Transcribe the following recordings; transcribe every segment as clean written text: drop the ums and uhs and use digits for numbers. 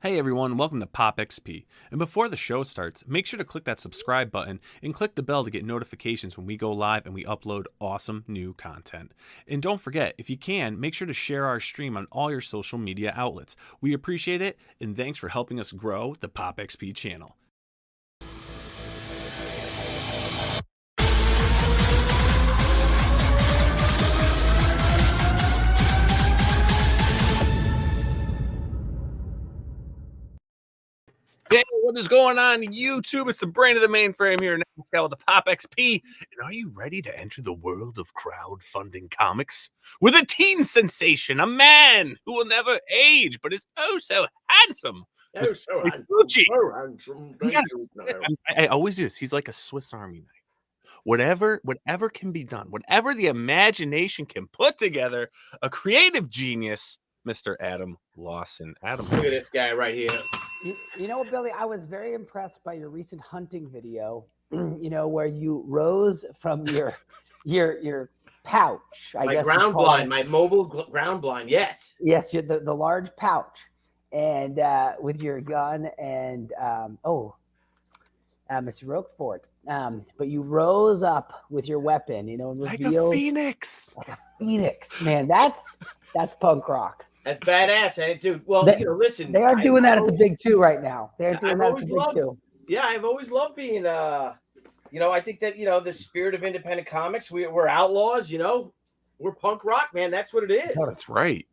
Hey everyone, welcome to Pop XP. And before the show starts, make sure to click that subscribe button and click the bell to get notifications when we go live and we upload awesome new content. And don't forget, if you can, make sure to share our stream on all your social media outlets. We appreciate it, and thanks for helping us grow the Pop XP channel. Hey, what is going on YouTube? It's the brain of the mainframe here in Nile Scala with the Pop XP. And are you ready to enter the world of crowdfunding comics? With a teen sensation, a man who will never age, but is oh so handsome. Oh, so handsome. Gucci. So handsome. Thank you. I always do this. He's like a Swiss Army knife. Whatever can be done, whatever the imagination can put together, a creative genius, Mr. Adam Lawson. Adam, Look at this guy right here. You know what, Billy? I was very impressed by your recent hunting video. Where you rose from your pouch. My ground blind, my mobile ground blind. Yes. Yes, the large pouch, and with your gun and Mr. Roquefort. But you rose up with your weapon. And like revealed a phoenix. Like a phoenix, man. That's punk rock. That's badass, eh, dude? Well, listen. They are doing that at the Big Two right now. They're doing that at the Big Two. Yeah, I've always loved being, I think that, the spirit of independent comics, we're outlaws, we're punk rock, man. That's what it is. Oh, that's right.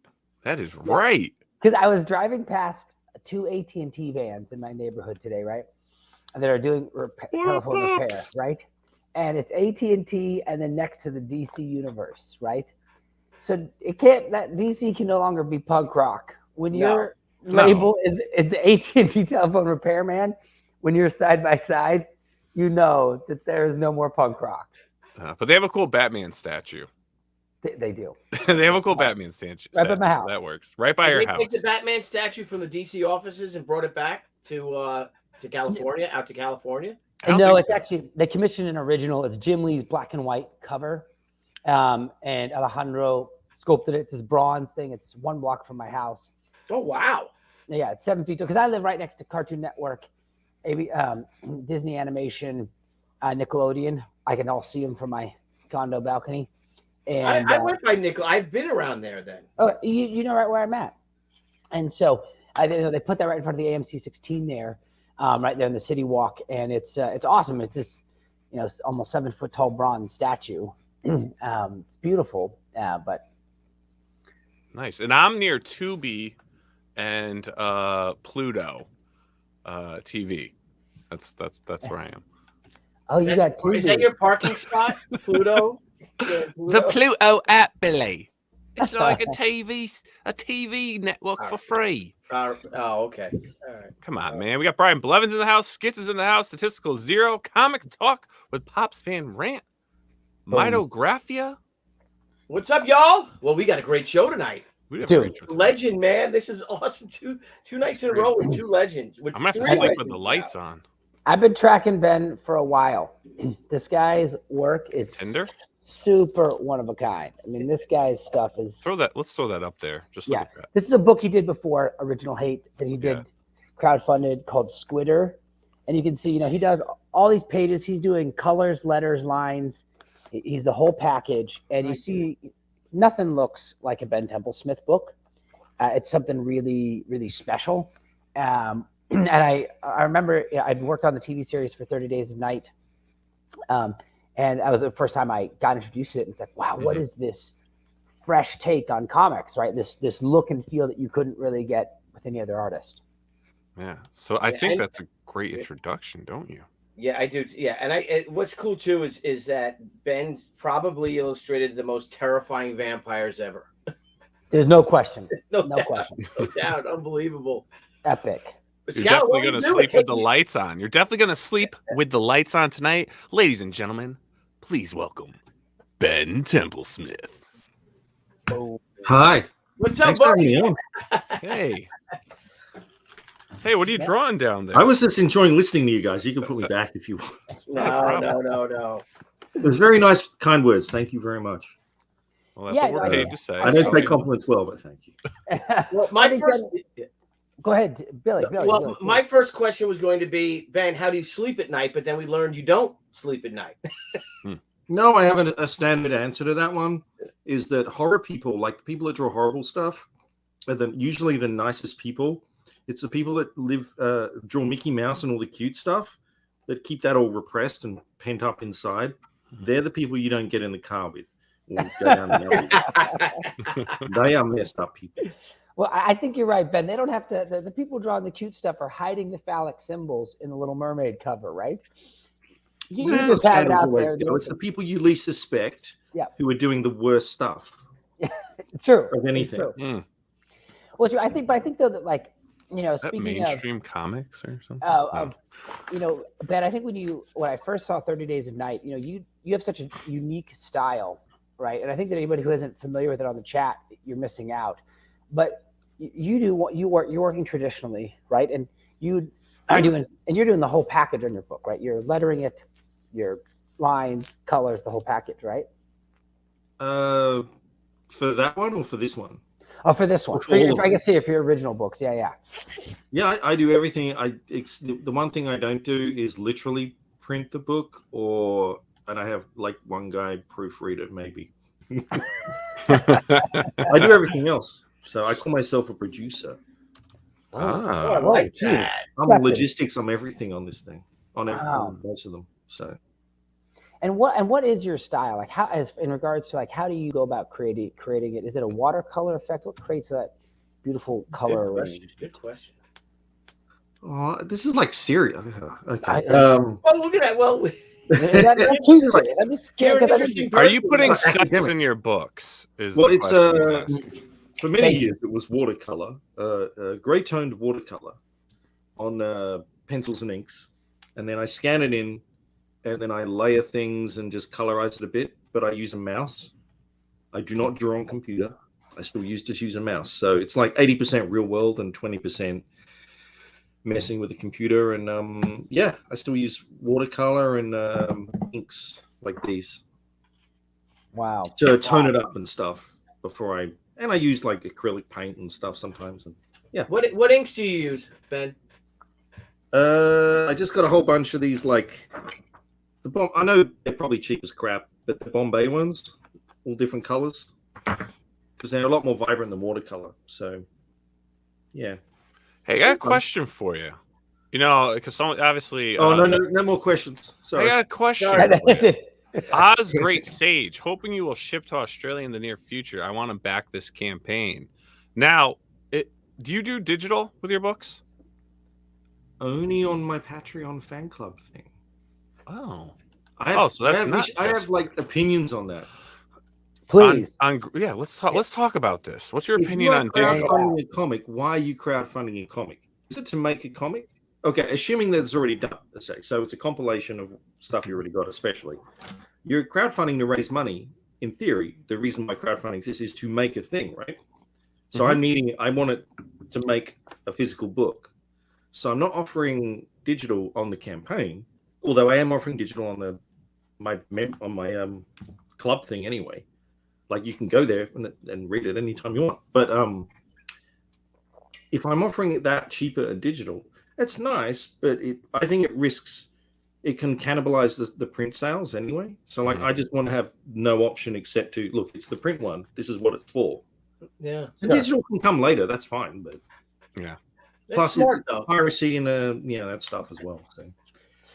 That is right. Because I was driving past two AT&T vans in my neighborhood today, right? And they're doing telephone repair, right? And it's AT&T and then next to the DC universe, right? So it can't. That DC can no longer be punk rock when your label is the AT&T telephone repairman. When you're side by side, you know that there is no more punk rock. But they have a cool Batman statue. They do. They have a cool Batman statue. Right by my house. So that works. Right by your house. They took the Batman statue from the DC offices and brought it back to California, out to California. No, it's actually they commissioned an original. It's Jim Lee's black and white cover. And Alejandro sculpted it. It's his bronze thing. It's 1 block from my house. Oh, wow. Yeah, it's 7 feet tall. Because I live right next to Cartoon Network, Disney Animation, Nickelodeon. I can all see them from my condo balcony. And I went by Nickel. I've been around there then. Oh, you know right where I'm at. And so they put that right in front of the AMC 16 there, right there in the City Walk. And it's awesome. It's this, almost 7 foot tall bronze statue. It's beautiful, but nice. And I'm near Tubi and Pluto TV. That's where I am. Oh, you got Tubi. Is that your parking spot, Pluto? The Pluto app, Billy. It's like a TV network for free. Okay. All right. Come on, man. We got Brian Blevins in the house. Skits is in the house. Statistical Zero. Comic Talk with Pops Fan Rant. Mitographia. What's up, y'all? Well, we got a great show tonight. We have a great show tonight. Legend, man. This is awesome. Two nights in a row with 2 legends. I'm going to have to sleep with the lights on. I've been tracking Ben for a while. This guy's work is super one of a kind. I mean, this guy's stuff is... Let's throw that up there. Just look at that. This is a book he did before, Original Hate, that he did crowdfunded called Squidder. And you can see, he does all these pages. He's doing colors, letters, lines. He's the whole package. And you see, nothing looks like a Ben Templesmith book. It's something really, really special. And I remember I'd worked on the TV series for 30 Days of Night. And that was the first time I got introduced to it. And it's like, wow, what is this fresh take on comics, right? This look and feel that you couldn't really get with any other artist. Yeah. So I think that's a great introduction, don't you? Yeah, I do. Yeah, and what's cool too is that Ben probably illustrated the most terrifying vampires ever. There's no question. No question. No doubt. Unbelievable. Epic. You're definitely going to sleep with the lights on. You're definitely going to sleep with the lights on tonight. Ladies and gentlemen, please welcome Ben Templesmith. Oh. Hi. What's up, buddy? Hey. Hey, what are you drawing down there? I was just enjoying listening to you guys. You can put me back if you want. No. It was very nice, kind words. Thank you very much. Well, that's what we're paid to say. I don't take compliments well, but thank you. Well, my first... Go ahead, Billy. Well, Billy. my first question was going to be, Ben, how do you sleep at night? But then we learned you don't sleep at night. No, I have a standard answer to that one. Is that horror people, like the people that draw horrible stuff, are usually the nicest people. It's the people that draw Mickey Mouse and all the cute stuff that keep that all repressed and pent up inside. They're the people you don't get in the car with. Or go down the alley. They are messed up people. Well, I think you're right, Ben. They don't have to. The people drawing the cute stuff are hiding the phallic symbols in the Little Mermaid cover, right? You just have it out there. It's the people you least suspect who are doing the worst stuff. True. Of anything. True. Well, I think though that, like, you know, speaking mainstream comics or something. You know, Ben, I think when I first saw 30 Days of Night, you know, you have such a unique style, right? And I think that anybody who isn't familiar with it on the chat, you're missing out. But you're working traditionally, right? And you're doing the whole package on your book, right? You're lettering it, your lines, colors, the whole package, right? For that one or for this one? Oh, for this one. I can see if your original books. Yeah. Yeah, I do everything. The one thing I don't do is literally print the book, and I have like one guy proofread it maybe. I do everything else. So I call myself a producer. I like that. I'm logistics. I'm everything on this thing. On most of them. So. And what is your style? Like, how, as in regards to, like, how do you go about creating it? Is it a watercolor effect? What creates that beautiful color range? Good question. Oh, this is like Syria. Okay. Well, look at that. Well, that's too serious. I'm just scared. Are you putting sex in your books? It's for many years it was watercolor, gray toned watercolor on pencils and inks, and then I scan it in. And then I layer things and just colorize it a bit, but I use a mouse. I do not draw on computer. I still just use a mouse. So it's like 80% real world and 20% messing with the computer. And I still use watercolor and inks like these. Wow. To tone it up and stuff before I use like acrylic paint and stuff sometimes. And yeah. What inks do you use, Ben? I just got a whole bunch of these like. I know they're probably cheap as crap, but the Bombay ones, all different colors, because they're a lot more vibrant than watercolor. So, yeah. Hey, I got a question for you. You know, because someone obviously. No more questions. Sorry. I got a question. For you. Oz Great Sage, hoping you will ship to Australia in the near future. I want to back this campaign. Now, do you do digital with your books? Only on my Patreon fan club thing. Oh. I have like opinions on that. Please. Let's talk about this. What's your opinion on crowdfunding a comic? Why are you crowdfunding a comic? Is it to make a comic? Okay, assuming that it's already done, let's say. So it's a compilation of stuff you already got, especially. You're crowdfunding to raise money. In theory, the reason why crowdfunding exists is to make a thing, right? So I want it to make a physical book. So I'm not offering digital on the campaign. Although I am offering digital on my club thing anyway, like you can go there and read it anytime you want. But if I'm offering it that cheaper and digital, it's nice, but I think it can cannibalize the print sales anyway. So like I just want to have no option except to look. It's the print one. This is what it's for. Yeah, the digital can come later. That's fine, but yeah. Plus, smart, it's piracy and that stuff as well. So.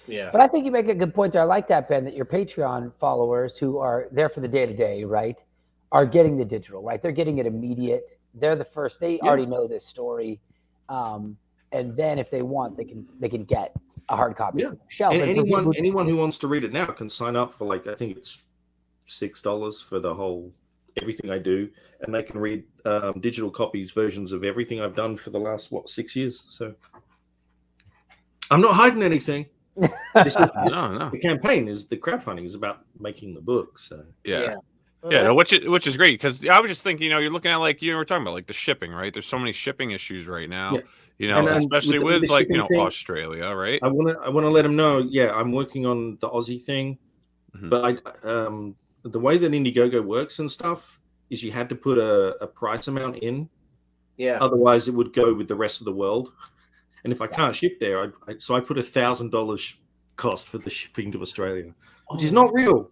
Yeah. But I think you make a good point there. I like that, Ben, that your Patreon followers who are there for the day-to-day, right, are getting the digital, right? They're getting it immediate. They're the first. They already know this story. And then if they want, they can get a hard copy from the shelf. And anyone who wants to read it now can sign up for I think it's $6 for the whole everything I do. And they can read digital copies, versions of everything I've done for the last, 6 years. So I'm not hiding anything. No. The campaign the crowdfunding is about making the book. So which is great because I was just thinking, you're looking at we're talking about the shipping, right? There's so many shipping issues right now, especially with Australia, right? I want to let them know. Yeah, I'm working on the Aussie thing, but the way that Indiegogo works and stuff is you had to put a price amount in Yeah. Otherwise, it would go with the rest of the world. And if I can't ship there, I put $1,000 cost for the shipping to Australia, which is not real.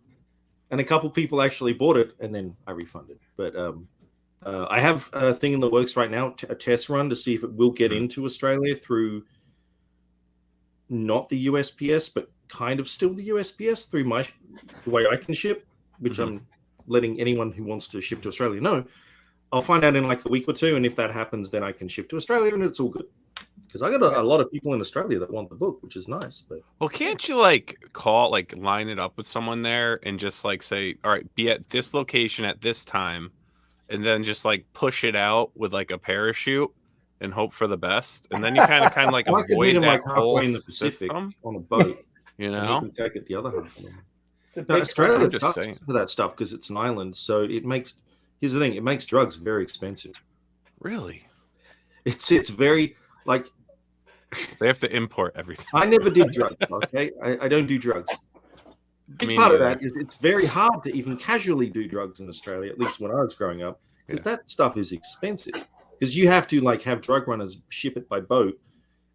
And a couple people actually bought it, and then I refunded. But I have a thing in the works right now, a test run to see if it will get into Australia through not the USPS, but kind of still the USPS through the way I can ship, which I'm letting anyone who wants to ship to Australia know. I'll find out in like a week or two, and if that happens, then I can ship to Australia, and it's all good. Because I got a lot of people in Australia that want the book, which is nice. But well, can't you like call, like line it up with someone there and just like say, all right, be at this location at this time, and then just like push it out with like a parachute and hope for the best, and then you kind of like I could avoid meet him that like whole halfway in the Pacific system, on a boat. you And he know? can take it the other half. It's a No, big Australia I'm just sucks saying. for that stuff because it's an island. So it makes. Here's the thing: it makes drugs very expensive. Really? It's very like. They have to import everything. I never did drugs. Okay, I don't do drugs. Big Me part of neither. that is it's very hard to even casually do drugs in Australia. At least when I was growing up, because that stuff is expensive. Because you have to like have drug runners ship it by boat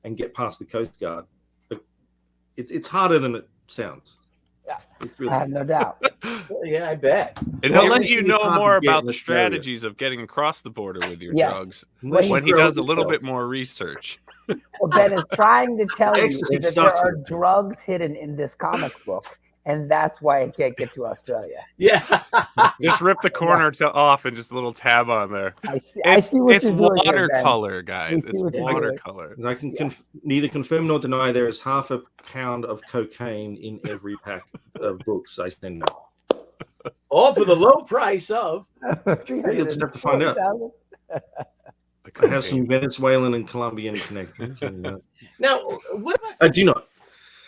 and get past the Coast Guard. But it's harder than it sounds. Yeah, it's I really. have no doubt. Yeah, I bet. And he'll let Everything you is know hard to more get about in the Australia. strategies of getting across the border with your Yes. drugs Unless when you he grow does a little yourself. bit more research. What Ben is trying to tell you Ecstasy is that there sucks. are drugs hidden in this comic book, and that's why it can't get to Australia. Yeah. Just rip the corner off and just a little tab on there. I see It's what you're doing here, Ben. watercolor, guys. see It's what you're doing. watercolor. I can neither confirm nor deny there is half a pound of cocaine in every pack of books I send out. All for the low price of. You'll just have to find out. I have some Venezuelan and Colombian connections. And, Now, what about I do not.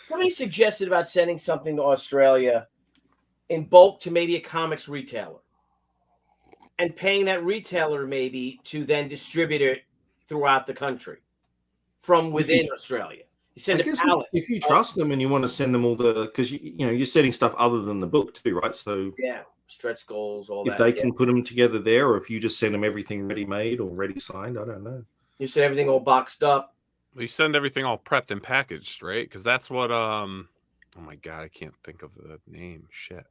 somebody suggested about sending something to Australia in bulk to maybe a comics retailer and paying that retailer maybe to then distribute it throughout the country from within Australia. You send I a guess pallet. if you trust them and you want to send them all because you're setting stuff other than the book too, right? So Yeah, stretch goals, all if that. they can put them together there, or if you just send them everything ready made or ready signed, I don't know. You send everything all boxed up. We send everything all prepped and packaged, right? Because that's what oh my god, I can't think of the name. Shit.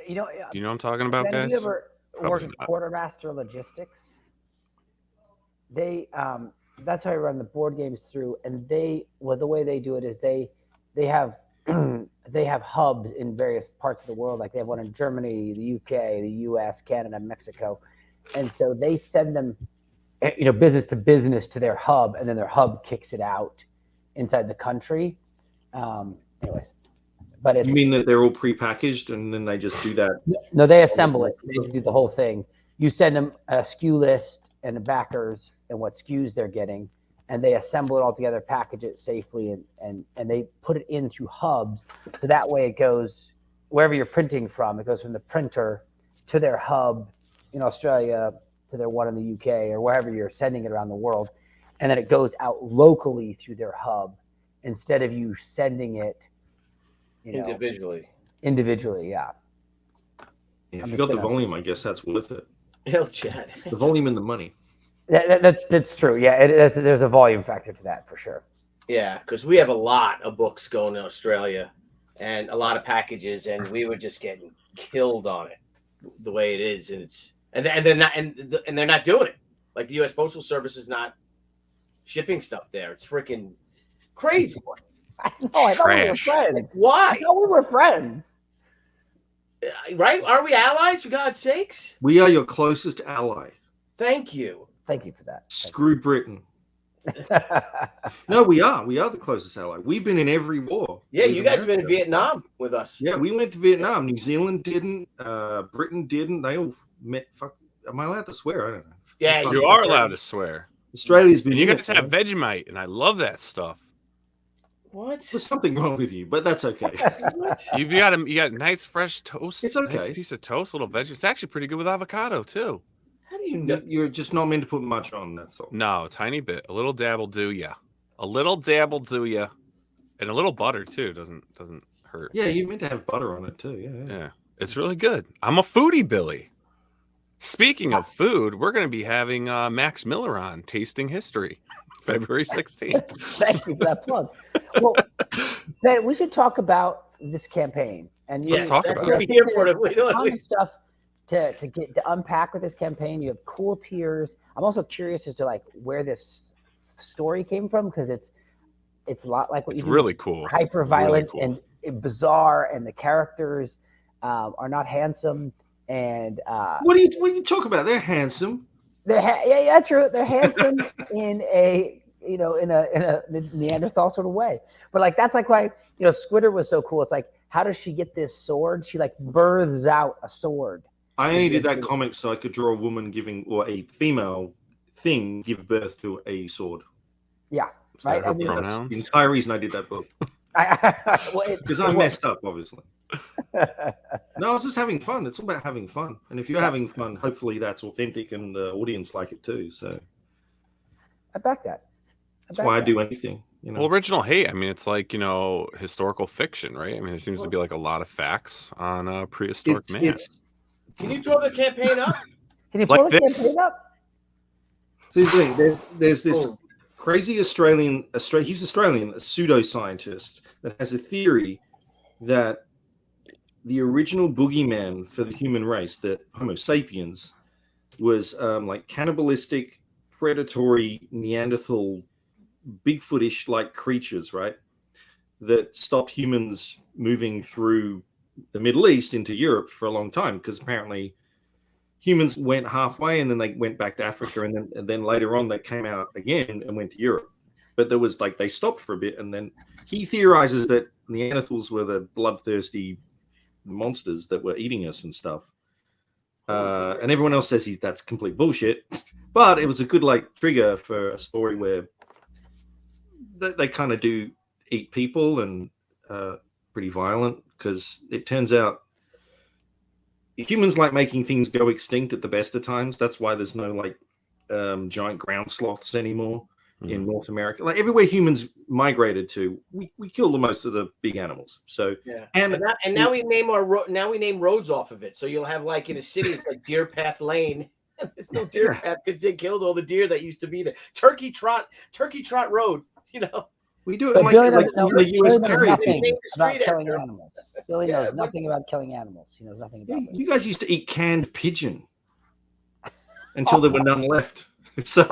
You know, Do you know what I'm talking about, Ben, guys? you ever Probably work at not. Quartermaster Logistics? They that's how I run the board games through, and the way they do it is they have they have hubs in various parts of the world. Like they have one in Germany, the UK, the US, Canada, Mexico, and so they send them, business to business to their hub, and then their hub kicks it out inside the country. Anyways, but it's You mean that they're all prepackaged and then they just do that? no, they assemble it. They do the whole thing. You send them a SKU list and the backers and what SKUs they're getting, and they assemble it all together, package it safely, and they put it in through hubs. So that way it goes wherever you're printing from. It goes from the printer to their hub in Australia, to their one in the UK, or wherever you're sending it around the world. And then it goes out locally through their hub instead of you sending it Individually. individually. Yeah. If you got the volume, I guess that's worth it. Hell, Chad. The volume and the money. That's true. Yeah, there's a volume factor to that for sure. Yeah, because we have a lot of books going to Australia and a lot of packages, and we were just getting killed on it the way it is, and they're not doing it. Like the U.S. Postal Service is not shipping stuff there. It's freaking crazy. I know. I thought we were Trash. friends. I Why? thought we were friends. Right? Are we allies? For God's sakes! We are your closest ally. Thank you. Thank you for that. Screw Britain. No, we are. We are the closest ally. We've been in every war. Yeah, with you guys have been in America. Vietnam with us. Yeah, we went to Vietnam. New Zealand didn't. Britain didn't. They all met. Fuck. Am I allowed to swear? I don't know. Yeah, You are allowed to swear. Australia's been. And you in guys it, have so Vegemite, and I love that stuff. What? There's something wrong with you, but that's okay. What? You got nice fresh toast. It's okay. Nice piece of toast, little veggie. It's actually pretty good with avocado too. How do you know? You're just not meant to put much on. That's all. No, a tiny bit. A little dab will do ya. A little dab will do ya. And a little butter too doesn't hurt. Yeah, you meant to have butter on it too. Yeah. Yeah, it's really good. I'm a foodie, Billy. Speaking of food, we're going to be having Max Miller on Tasting History, February 16th. Thank you for that plug. Well, Ben, we should talk about this campaign. And Yes, talk that's about what we're here for. We a ton don't. of stuff to unpack with this campaign. You have cool tiers. I'm also curious as to like where this story came from, because it's a lot like what It's you do. really cool. Hyper violent Really cool. and bizarre, and the characters are not handsome. And What do you talk about? They're handsome. yeah, true. They're handsome in a Neanderthal sort of way. But like that's like why Squitter was so cool. It's like, how does she get this sword? She like births out a sword. I only did that comic so I could draw a woman or a female thing give birth to a sword. Yeah, Is that right. her I mean, pronouns? That's the entire reason I did that book. Because I messed up, obviously. No, I was just having fun. It's all about having fun. And if you're having fun, hopefully that's authentic and the audience like it too. So I back that. that's why I do anything. Well, original hate, I mean, it's like, historical fiction, right? I mean, there seems to be like a lot of facts on prehistoric man. Can you throw the campaign up? Can you Like pull the this? campaign up? So here's the thing, there's this crazy Australian, a pseudoscientist that has a theory that the original boogeyman for the human race, the Homo sapiens, was like cannibalistic, predatory, Neanderthal, Bigfootish like creatures, right? That stopped humans moving through the Middle East into Europe for a long time, because apparently humans went halfway and then they went back to Africa, and then later on they came out again and went to Europe. But there was like they stopped for a bit, and then he theorizes that Neanderthals were the bloodthirsty monsters that were eating us and stuff. And everyone else says that's complete bullshit. But it was a good like trigger for a story where they kind of do eat people and pretty violent, because it turns out humans like making things go extinct at the best of times. That's why there's no like giant ground sloths anymore in North America. Like everywhere humans migrated to, we kill the most of the big animals. So yeah, and now we name roads off of it. So you'll have like in a city, it's like Deer Path Lane. There's no deer path because they killed all the deer that used to be there. Turkey Trot Road. We do it But like, Billy like knows the US nothing Terrier. about street killing after. animals. Billy knows nothing about killing animals. He knows nothing about it. You guys used to eat canned pigeon until there were none left. So,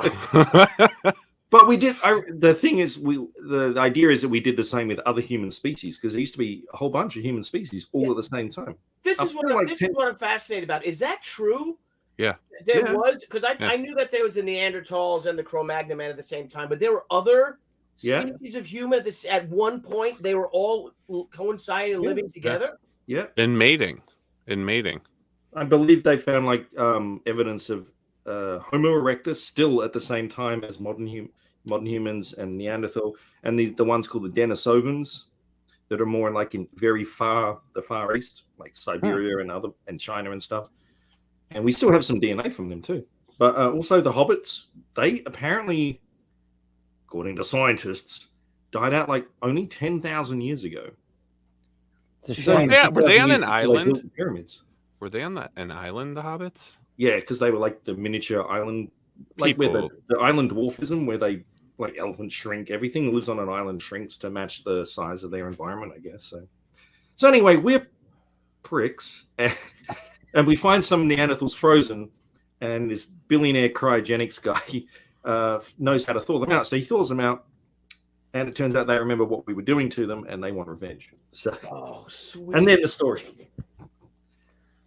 but we did. The thing is, the idea is that we did the same with other human species, because there used to be a whole bunch of human species all at the same time. This is what I'm fascinated about. Is that true? Yeah. There was, because I knew that there was the Neanderthals and the Cro-Magnon man at the same time, but there were other species of human at one point. They were all coinciding and living together. Yeah. In mating. I believe they found like evidence of Homo erectus still at the same time as modern humans and Neanderthal, and the ones called the Denisovans that are more like in the far east, like Siberia and China and stuff. And we still have some DNA from them too. But also the Hobbits, they apparently, according to scientists, died out like only 10,000 years ago. It's a shame. Yeah, were they on an They island? built the pyramids. Were they on an island, the Hobbits? Yeah, because they were like the miniature island, like where the island dwarfism, where they like elephants shrink. Everything lives on an island shrinks to match the size of their environment, I guess. So anyway, we're pricks, and we find some Neanderthals frozen, and this billionaire cryogenics guy knows how to thaw them out. So he thaws them out, and it turns out they remember what we were doing to them, and they want revenge. So, sweet. And then the story.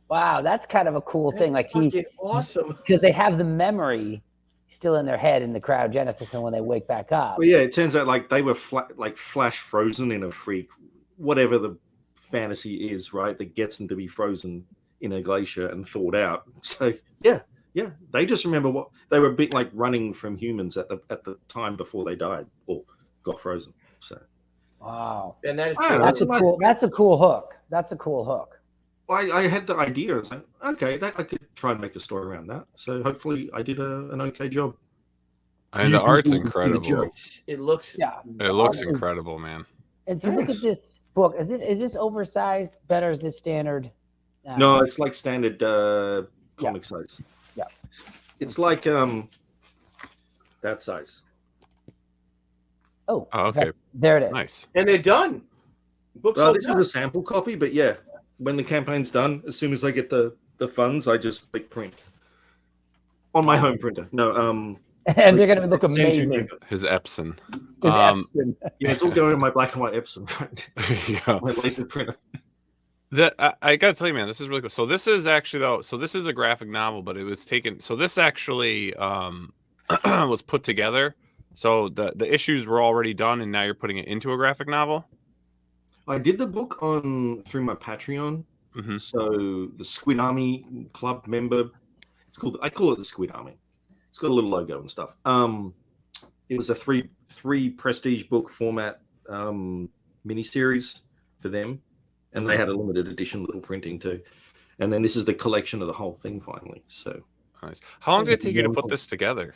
Wow, that's kind of a cool thing. Like awesome, because they have the memory still in their head in the cryogenesis, and when they wake back up. Well, yeah, it turns out like they were like flash frozen in a freak, whatever the fantasy is, right? That gets them to be frozen in a glacier and thawed out. So yeah, they just remember what they were a bit like running from humans at the time before they died or got frozen. So wow, and that's a cool hook. That's a cool hook. I had the idea. It's like, okay, I could try and make a story around that. So hopefully I did an okay job. And the art's incredible. It looks incredible, man. And so look at this book. Is this oversized? Better? Is this standard? No, it's like standard comic size. Yeah. It's like that size. Oh, okay. there it is. Nice. And they're done. Books Well, are this is a sample copy, but yeah, when the campaign's done, as soon as I get the funds, I just click print on my home printer. No, And they're gonna look Zen 2 amazing. printer. His Epson. His Epson. Yeah, it's all going on my black and white Epson, right? Yeah. My laser printer. I gotta tell you, man, this is really cool. So this is actually this is a graphic novel, but it was taken. So this actually was put together. So the issues were already done, and now you're putting it into a graphic novel. I did the book through my Patreon. Mm-hmm. So the Squid Army Club member, I call it the Squid Army. It's got a little logo and stuff. It was a three prestige book format miniseries for them, and they had a limited edition little printing too. And then this is the collection of the whole thing finally. So nice. How long did it take you to put this together?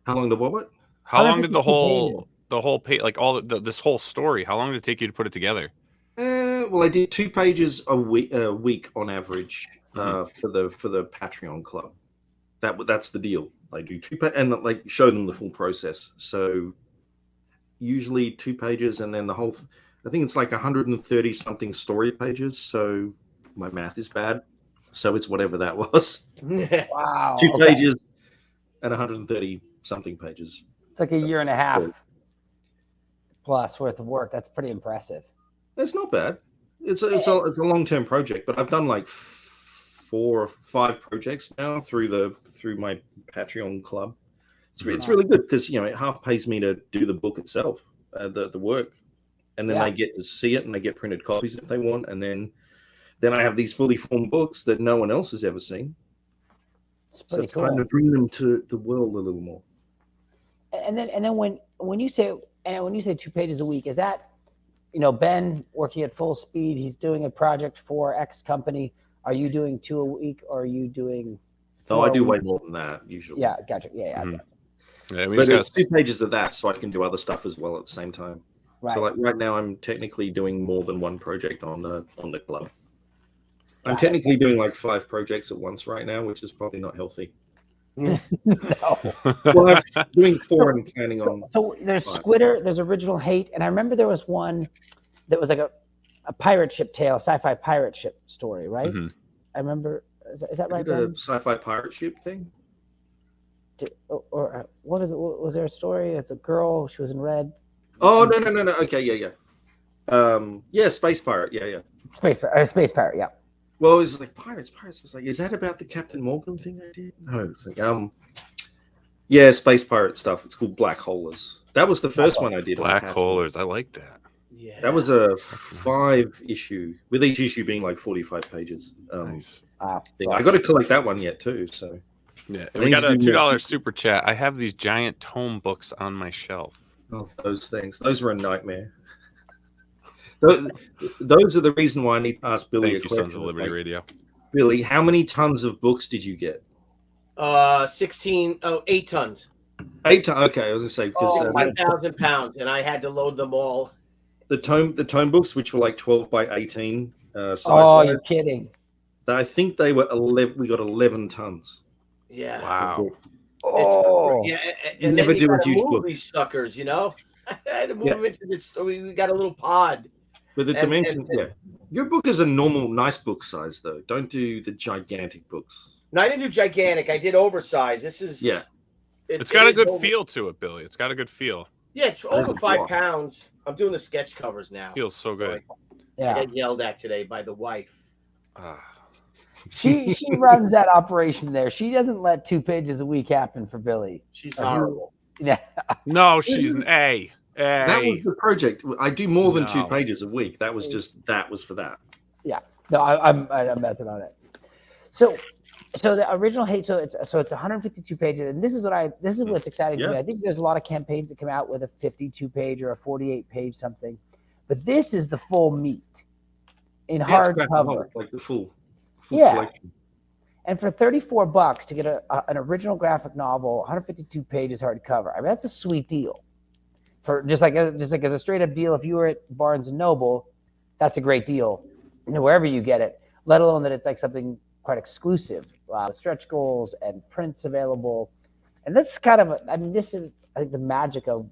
How long did what? How long did the whole page, like this whole story? How long did it take you to put it together? Well, I did 2 pages a week on average for the Patreon club. That's the deal. I do 2 and like show them the full process. So usually 2 pages, and then the whole. I think it's like 130 something story pages. So my math is bad. So it's whatever that was. Wow. 2 pages and 130 something pages. It's like a year and a half plus worth of work. That's pretty impressive. It's not bad. It's a long-term project, but I've done like 4 or 5 projects now through my Patreon club. It's really good because it half pays me to do the book itself, the work, and then they get to see it and they get printed copies if they want, and then I have these fully formed books that no one else has ever seen. So it's time to bring them to the world a little more. And then when you say 2 pages a week, is that Ben working at full speed? He's doing a project for X company. Are you doing 2 a week, or are you doing? No, I do way more than that usually. Yeah, gotcha. Yeah. Mm-hmm. Yeah, but it's 2 pages of that, so I can do other stuff as well at the same time. Right. So like right now, I'm technically doing more than 1 project on the club. I'm technically doing like 5 projects at once right now, which is probably not healthy. No. Well, I'm doing 4 and planning on. So there's 5. Squitter, there's Original Hate, and I remember there was one that was like a pirate ship tale, sci-fi pirate ship story, right? Mm-hmm. I remember. Is that right? The sci-fi pirate ship thing. Or what is it? Was there a story? It's a girl. She was in red. Oh no. Okay, yeah. Space pirate. Yeah. Space pirate. Yeah. Well, it's like pirates. It's like, is that about the Captain Morgan thing I did? No, it's like space pirate stuff. It's called Black Holers. That was the first one I did. Black Holers. I like that. Yeah. That was a 5 issue, with each issue being like 45 pages. Nice. I got to collect that one yet too. So yeah, and we got a $2 super chat. I have these giant tome books on my shelf. Oh, those things. Those were a nightmare. Those are the reason why I need to ask Billy. Thank you, Sons of Liberty Radio. Billy, how many tons of books did you get? 8 tons. 8 tons. Okay, I was gonna say because 1,000 pounds, and I had to load them all. The tome books, which were like 12 by 18 size. Oh, you're kidding! I think they were 11. We got 11 tons. Yeah. Wow. Oh, Yeah. You And never then you do a gotta huge move book. these suckers, I had to move them into this story. We got a little pod. But the dimension, Your book is a normal, nice book size, though. Don't do the gigantic books. No, I didn't do gigantic. I did oversized. This is It's got a good feel to it, Billy. It's got a good feel. Yeah, it's over 5 pounds. I'm doing the sketch covers now. Feels so good. yeah. I got yelled at today by the wife. She runs that operation there. She doesn't let 2 pages a week happen for Billy. She's horrible. Yeah. No, she's an A. That was the project. I do more than 2 No. pages a week. That was for that. Yeah. No, I'm messing on it. So the Original Hate. So it's 152 pages, and this is what's exciting to me. I think there's a lot of campaigns that come out with a 52 page or a 48 page something, but this is the full meat in hardcover, like the full collection. And for $34 to get an original graphic novel, 152 pages hardcover, I mean that's a sweet deal. For just like as a straight up deal, if you were at Barnes and Noble, that's a great deal. Wherever you get it, let alone that it's like something quite exclusive stretch goals and prints available. And that's kind of, this is, I think, the magic of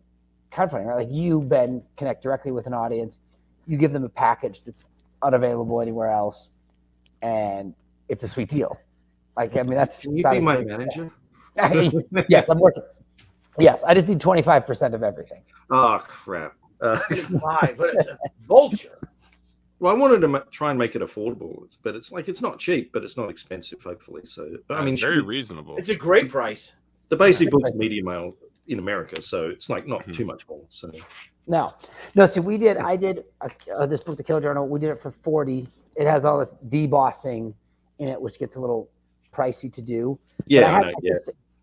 crowdfunding, right? Like you, Ben, connect directly with an audience. You give them a package that's unavailable anywhere else, and it's a sweet deal. Like, that's. Can you be my manager? Yes, I'm working. Yes, I just need 25% of everything. Oh, crap. But it's a vulture. Well, I wanted to try and make it affordable, but it's not cheap, but it's not expensive, hopefully. So, I mean, very reasonable. It's a great price. The basic book's media mail in America, so it's like not too much more. So no. See, I did this book, The Kill Journal. We did it for $40. It has all this debossing in it, which gets a little pricey to do. Yeah,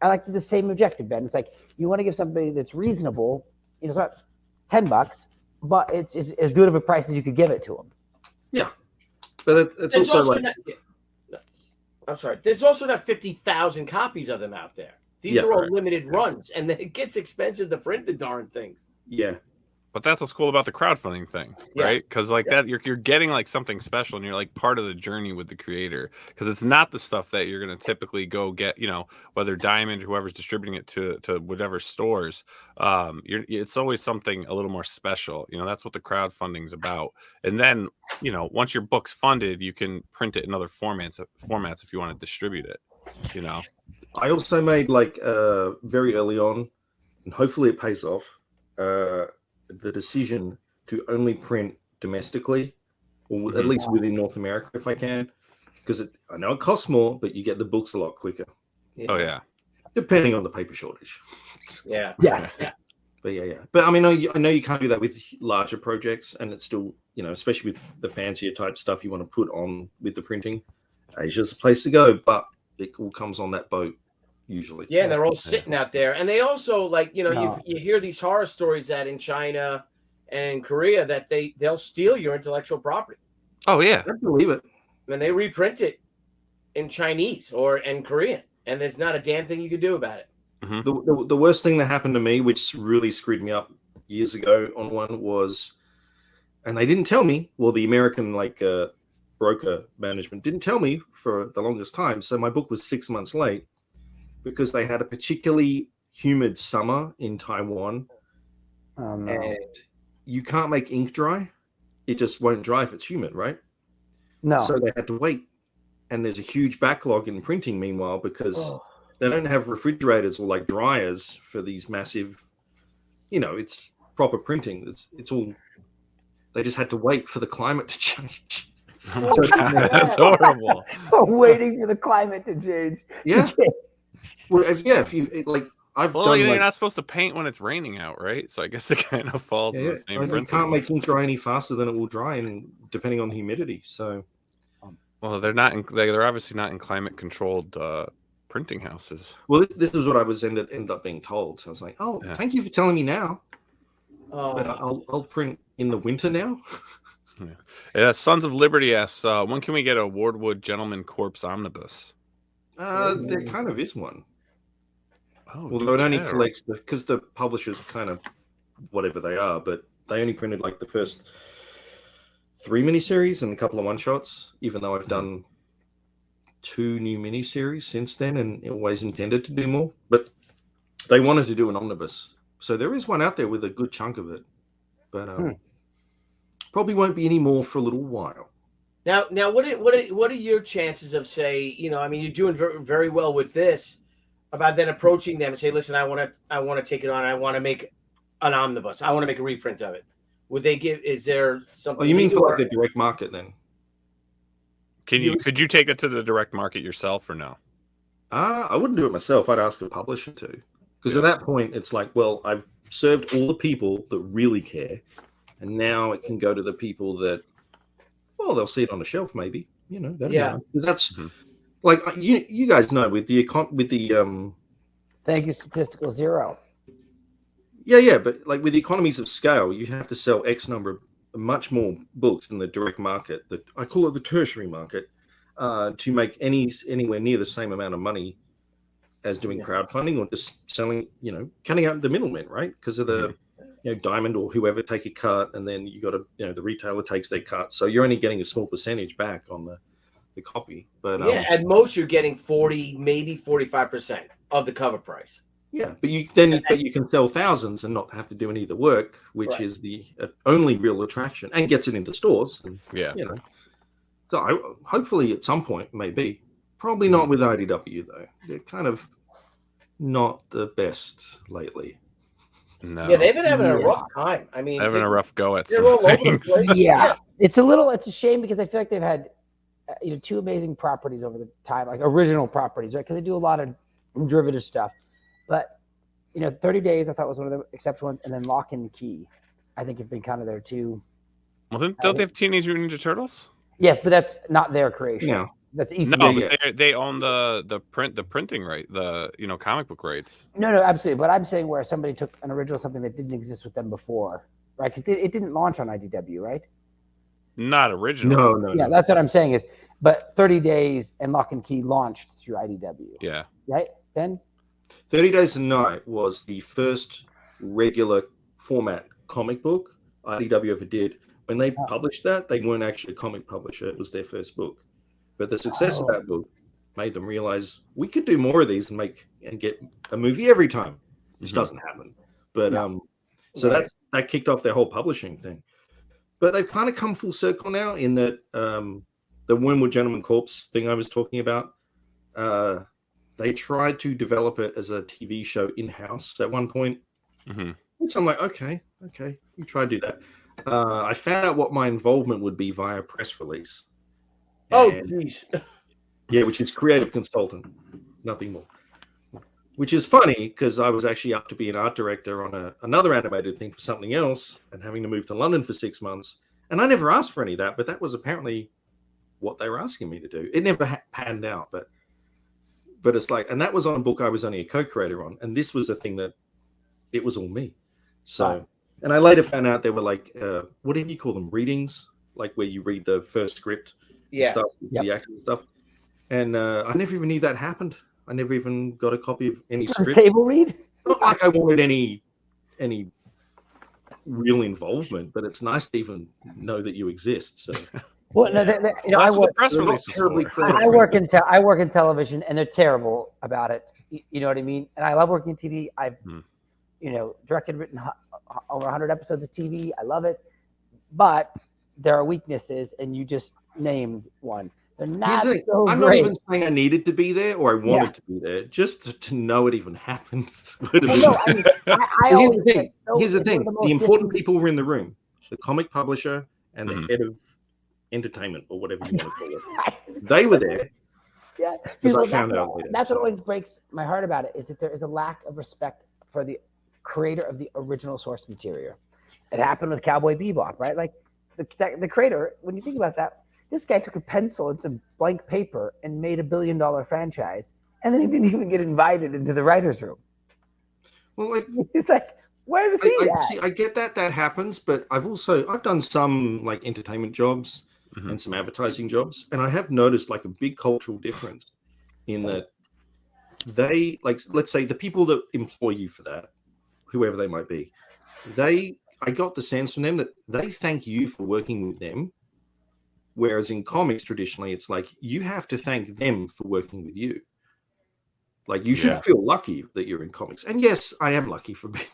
I like the same objective, Ben. It's like you want to give somebody that's reasonable. It's not $10, but it's as good of a price as you could give it to them. Yeah, but it's also like. I'm sorry. There's also not 50,000 copies of them out there. These are all limited runs, and then it gets expensive to print the darn things. Yeah. But that's what's cool about the crowdfunding thing, right? Because that you're getting like something special, and you're like part of the journey with the creator. Because it's not the stuff that you're going to typically go get, whether Diamond or whoever's distributing it to whatever stores. It's always something a little more special. That's what the crowdfunding's about. And then once your book's funded, you can print it in other formats if you want to distribute it. I also made very early on, and hopefully it pays off. The decision to only print domestically, or at least within North America if I can, because I know it costs more, but you get the books a lot quicker. Yeah. Oh yeah, depending on the paper shortage. Yeah. But yeah. But I mean, I know you can't do that with larger projects, and it's still, especially with the fancier type stuff you want to put on with the printing. Asia's a place to go, but it all comes on that boat. Usually, and they're all sitting out there, and they also you hear these horror stories that in China and in Korea that they'll steal your intellectual property. Oh yeah, I believe it. And they reprint it in Chinese or in Korean, and there's not a damn thing you can do about it. Mm-hmm. The worst thing that happened to me, which really screwed me up years ago on one, was, and they didn't tell me. Well, the American broker management didn't tell me for the longest time, so my book was 6 months late. Because they had a particularly humid summer in Taiwan, and you can't make ink dry. It just won't dry if it's humid, right? No. So they had to wait. And there's a huge backlog in printing, meanwhile, because they don't have refrigerators or dryers for these massive, it's proper printing. It's all, they just had to wait for the climate to change. That's horrible. Waiting for the climate to change. Yeah. Well, if you you're not supposed to paint when it's raining out, right? So I guess it kind of falls in the same principle. You can't make ink dry any faster than it will dry, and depending on the humidity. So, well, they're obviously not in climate controlled printing houses. Well, this is what I was ended up being told. So I was like, thank you for telling me now. But I'll print in the winter now. Sons of Liberty asks, when can we get a Wardwood Gentleman Corpse omnibus? There kind of is one. Although it only collects because the publishers kind of whatever they are, but they only printed the first 3 miniseries and a couple of one shots. Even though I've done 2 new miniseries since then, and always intended to do more, but they wanted to do an omnibus, so there is one out there with a good chunk of it, but probably won't be any more for a little while. Now, what are your chances of you're doing very, very well with this, about then approaching them and say, listen, I want to take it on. I want to make an omnibus. I want to make a reprint of it. Would they give? Is there something? Oh, you mean for the direct market then? Could you take it to the direct market yourself or no? I wouldn't do it myself. I'd ask a publisher to, because at that point it's I've served all the people that really care, and now it can go to the people that. Well, they'll see it on the shelf, maybe. That's you guys know with the thank you, statistical zero. Yeah, but with the economies of scale, you have to sell X number of much more books in the direct market. I call it the tertiary market, to make anywhere near the same amount of money as doing crowdfunding or just selling. Cutting out the middlemen, right? Because of the. Diamond or whoever take a cut, and then you got to, the retailer takes their cut. So you're only getting a small percentage back on the copy. But at most you're getting 40, maybe 45% of the cover price. Yeah, but you can sell thousands and not have to do any of the work, which is the only real attraction, and gets it into stores. And, so hopefully at some point, maybe. Probably not with IDW though. They're kind of not the best lately. No. Yeah, they've been having a rough time. I mean, having a rough go at they're some all over the things. place. Yeah, it's a shame because I feel like they've had two amazing properties over the time, like original properties, right? Because they do a lot of derivative stuff. But 30 Days I thought was one of the exceptional ones, and then Lock and Key, I think have been kind of their two. Well, don't they have Teenage Mutant Ninja Turtles? Yes, but that's not their creation. No. That's easy. No, but they own the printing right, comic book rights. No, absolutely. But I'm saying where somebody took an original, something that didn't exist with them before, right? Because it didn't launch on IDW, right? Not original. No. Yeah, that's what I'm saying is. But 30 Days and Lock and Key launched through IDW. Yeah. Right, Ben? 30 Days a Night was the first regular format comic book IDW ever did. When they published that, they weren't actually a comic publisher. It was their first book. But the success of that book made them realize we could do more of these and get a movie every time, which doesn't happen. But that kicked off their whole publishing thing. But they've kind of come full circle now in that the Wormwood Gentleman Corpse thing I was talking about, they tried to develop it as a TV show in-house at one point. Which I'm like, okay, you try to do that. I found out what my involvement would be via press release. Oh, jeez. Yeah, which is creative consultant, nothing more. Which is funny because I was actually up to be an art director on another animated thing for something else and having to move to London for 6 months. And I never asked for any of that, but that was apparently what they were asking me to do. It never panned out, but it's like, and that was on a book I was only a co-creator on. And this was the thing that it was all me. So, and I later found out they were like, what do you call them? Readings, like where you read the first script. Stuff, the acting stuff, and I never even knew that happened. I never even got a copy of any script. Table read. Not like I wanted any real involvement, but it's nice to even know that you exist. So, well, I work I work in television, and they're terrible about it. You know what I mean? And I love working in TV. I've directed, written over 100 episodes of TV. I love it, but there are weaknesses, and you just named one. They're not I'm not even saying I needed to be there or I wanted to be there. Just to know it even happened. Here's the thing. The important people were in the room. The comic publisher and the head of entertainment or whatever you want to call it. They were there. Yeah. Because I found out later. That's what always breaks my heart about it, is that there is a lack of respect for the creator of the original source material. It happened with Cowboy Bebop, right? Like the creator, when you think about that, this guy took a pencil and some blank paper and made $1 billion franchise, and then he didn't even get invited into the writer's room. Well, like it's like, where does he at? See, I get that happens, but I've done some like entertainment jobs and some advertising jobs, and I have noticed like a big cultural difference in that they, like, let's say the people that employ you for that, whoever they might be, I got the sense from them that they thank you for working with them. Whereas in comics, traditionally, it's like you have to thank them for working with you. Like you should feel lucky that you're in comics. And yes, I am lucky for being.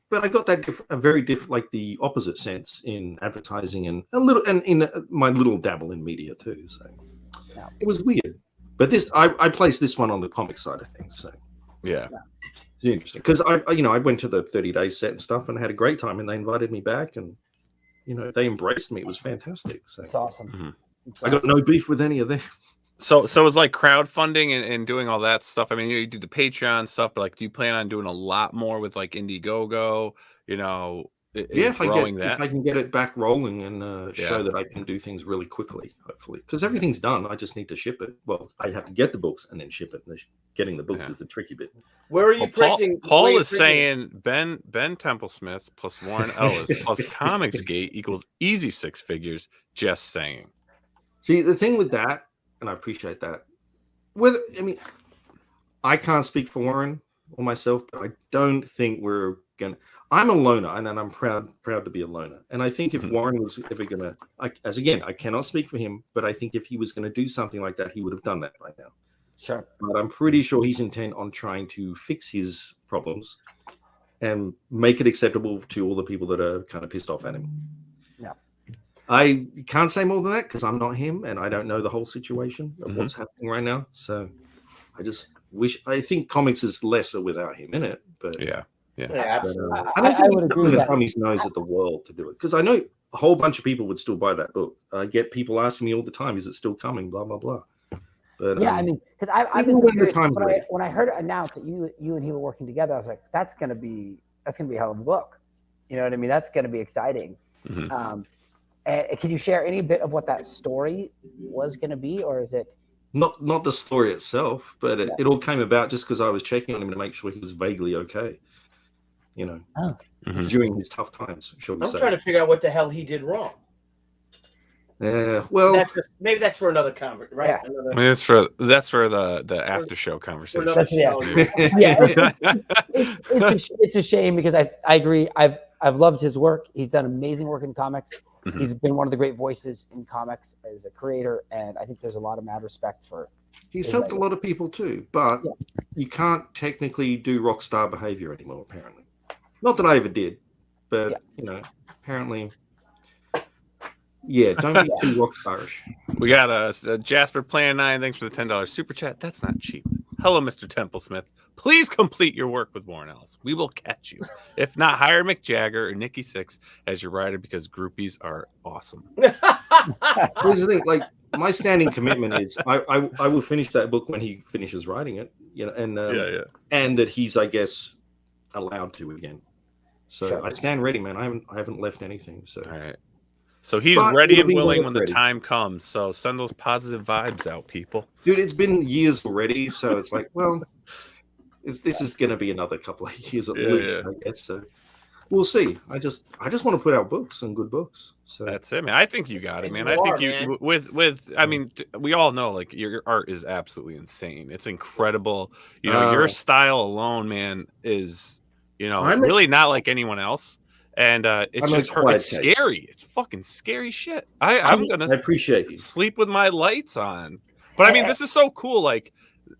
But I got that a very different, like the opposite sense in advertising and in my little dabble in media too. So it was weird. But I placed this one on the comic side of things. So it's interesting because I went to the 30 Days set and stuff and had a great time, and they invited me back and. They embraced me. It was fantastic. So it's awesome. I got no beef with any of them. So it's like crowdfunding and doing all that stuff. I mean, you do the Patreon stuff, but like, do you plan on doing a lot more with like Indiegogo? If I can get it back rolling and show that I can do things really quickly, hopefully, because everything's done. I just need to ship it. Well, I have to get the books and then ship it. Getting the books is the tricky bit. Where are you printing? Paul is saying Ben Templesmith plus Warren Ellis plus Comicsgate equals easy six figures. Just saying. See, the thing with that, and I appreciate that. I can't speak for Warren or myself, but I don't think we're gonna. I'm a loner, and I'm proud to be a loner. And I think if Warren was ever gonna, I cannot speak for him, but I think if he was gonna do something like that, he would have done that by now. Sure. But I'm pretty sure he's intent on trying to fix his problems and make it acceptable to all the people that are kind of pissed off at him. Yeah. I can't say more than that because I'm not him and I don't know the whole situation of what's happening right now. So I just I think comics is lesser without him in it. But Yeah, absolutely. I don't think would agree with that. thumb his nose at the world to do it because I know a whole bunch of people would still buy that book. I get people asking me all the time, "Is it still coming?" Blah blah blah. But yeah, I mean, because I've been so curious, when I heard it announced that you and he were working together, I was like, that's gonna be a hell of a book. You know what I mean? That's gonna be exciting. And can you share any bit of what that story was gonna be, or is it not the story itself, but it all came about just because I was checking on him to make sure he was vaguely okay. You know, during his tough times. I'm trying to figure out what the hell he did wrong. Yeah, well, maybe that's for another conversation, right? Yeah. I mean, that's for the after show conversation. It's a shame because I agree. I've loved his work. He's done amazing work in comics. He's been one of the great voices in comics as a creator, and I think there's a lot of mad respect for. He's helped a lot of people too, but you can't technically do rock star behavior anymore. Apparently, not that I ever did, but you know, apparently. Yeah, don't be too rock starish. We got Jasper Plan 9. Thanks for the $10 super chat. That's not cheap. Hello, Mr. Templesmith. Please complete your work with Warren Ellis. We will catch you. If not, hire Mick Jagger or Nikki Sixx as your writer because groupies are awesome. Here's the thing, like my standing commitment is I will finish that book when he finishes writing it. You know, and that he's, I guess, allowed to again. So I stand ready, man. I haven't left anything. So all right. So he's ready and willing when the time comes. So send those positive vibes out, people. Dude, it's been years already. So it's like, well, this is going to be another couple of years at least, I guess. So we'll see. I just want to put out books and good books. So that's it, man. I think you got it, man. I think you with. I mean, we all know like your art is absolutely insane. It's incredible. You know, your style alone, man, is really not like anyone else. And it's just it's scary. It's fucking scary shit. I'm gonna appreciate you. Sleep with my lights on. But I mean, this is so cool. Like,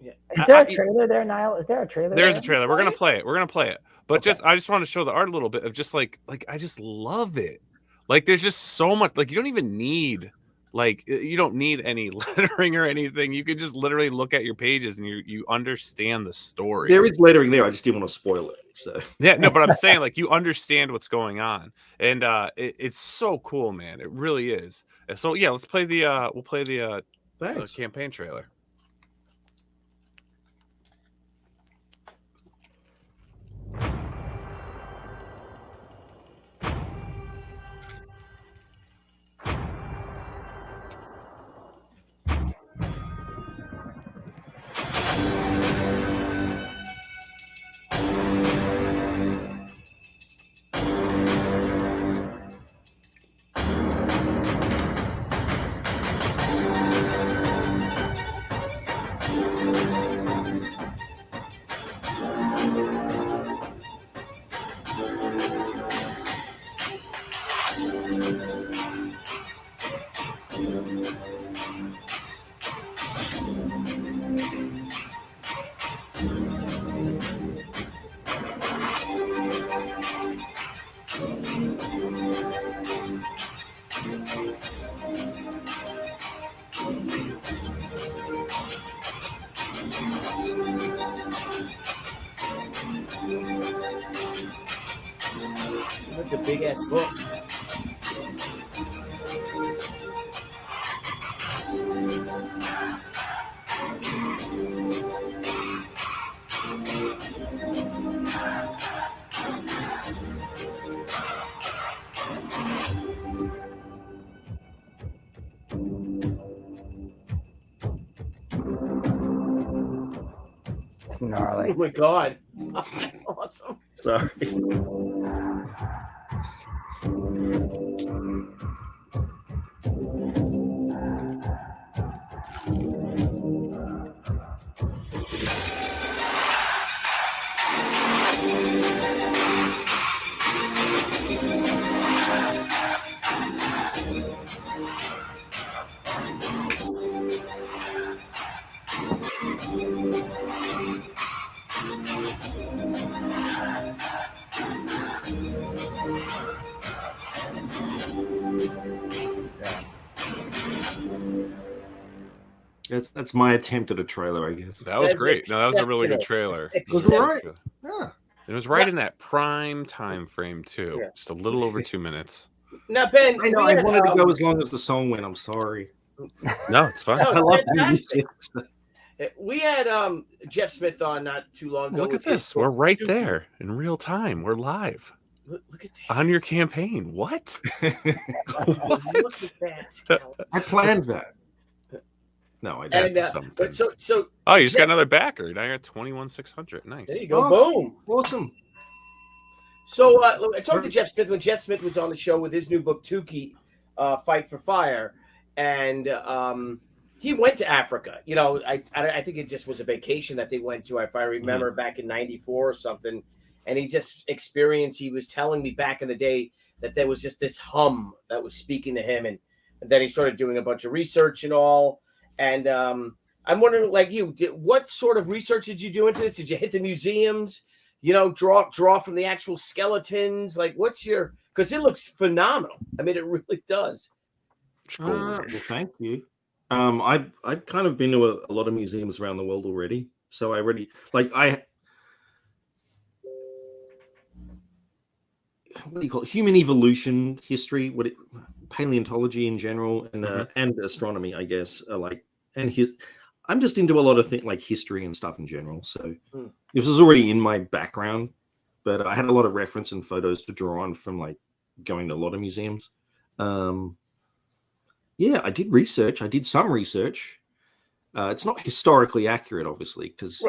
is there a trailer there, Nile? Is there a trailer? There's a trailer. We're gonna play it. But I just want to show the art a little bit of just like I just love it. Like, there's just so much. Like, you don't even need you don't need any lettering or anything. You can just literally look at your pages and you understand the story. There is lettering there. I just didn't want to spoil it. So yeah, no, but I'm saying like you understand what's going on, and it's so cool, man. It really is. So yeah, let's play the campaign trailer. That's a big ass book. It's gnarly. Oh my god. Awesome. Sorry. That's my attempt at a trailer, I guess. That was That's great. No, that was a really good exceptional. trailer. Exceptional. Right. Yeah. It was right in that prime time frame too. Yeah. Just a little over 2 minutes. Now, Ben, I know. we I had, wanted to go as long as the song went. I'm sorry. No, it's fine. No, I love fantastic. music. We had Jeff Smith on not too long ago. Look at with his this. We're right book. there in real time. We're live Look at that. on your campaign. What? Look What? at that. I planned that. No, I didn't. That's something. But so Oh, you just Jeff- got another backer. Now you're at 21,600. Nice. there you go. Oh. Boom. Awesome. So I talked to Jeff Smith when Jeff Smith was on the show with his new book, Tukey, Fight for Fire. And he went to Africa. You know, I think it just was a vacation that they went to, if I remember, back in '94 or something. And he just experienced, he was telling me back in the day that there was just this hum that was speaking to him. And then he started doing a bunch of research and all. And I'm wondering, like you, what sort of research did you do into this? Did you hit the museums? You know, draw from the actual skeletons? Like, what's your, because it looks phenomenal. I mean, it really does. Well, thank you. I've kind of been to a lot of museums around the world already, so I already what do you call it? Human evolution history, paleontology in general, and astronomy, I guess. I'm just into a lot of things like history and stuff in general. So this was already in my background, but I had a lot of reference and photos to draw on from like going to a lot of museums. Yeah, I did research. I did some research. It's not historically accurate, obviously, because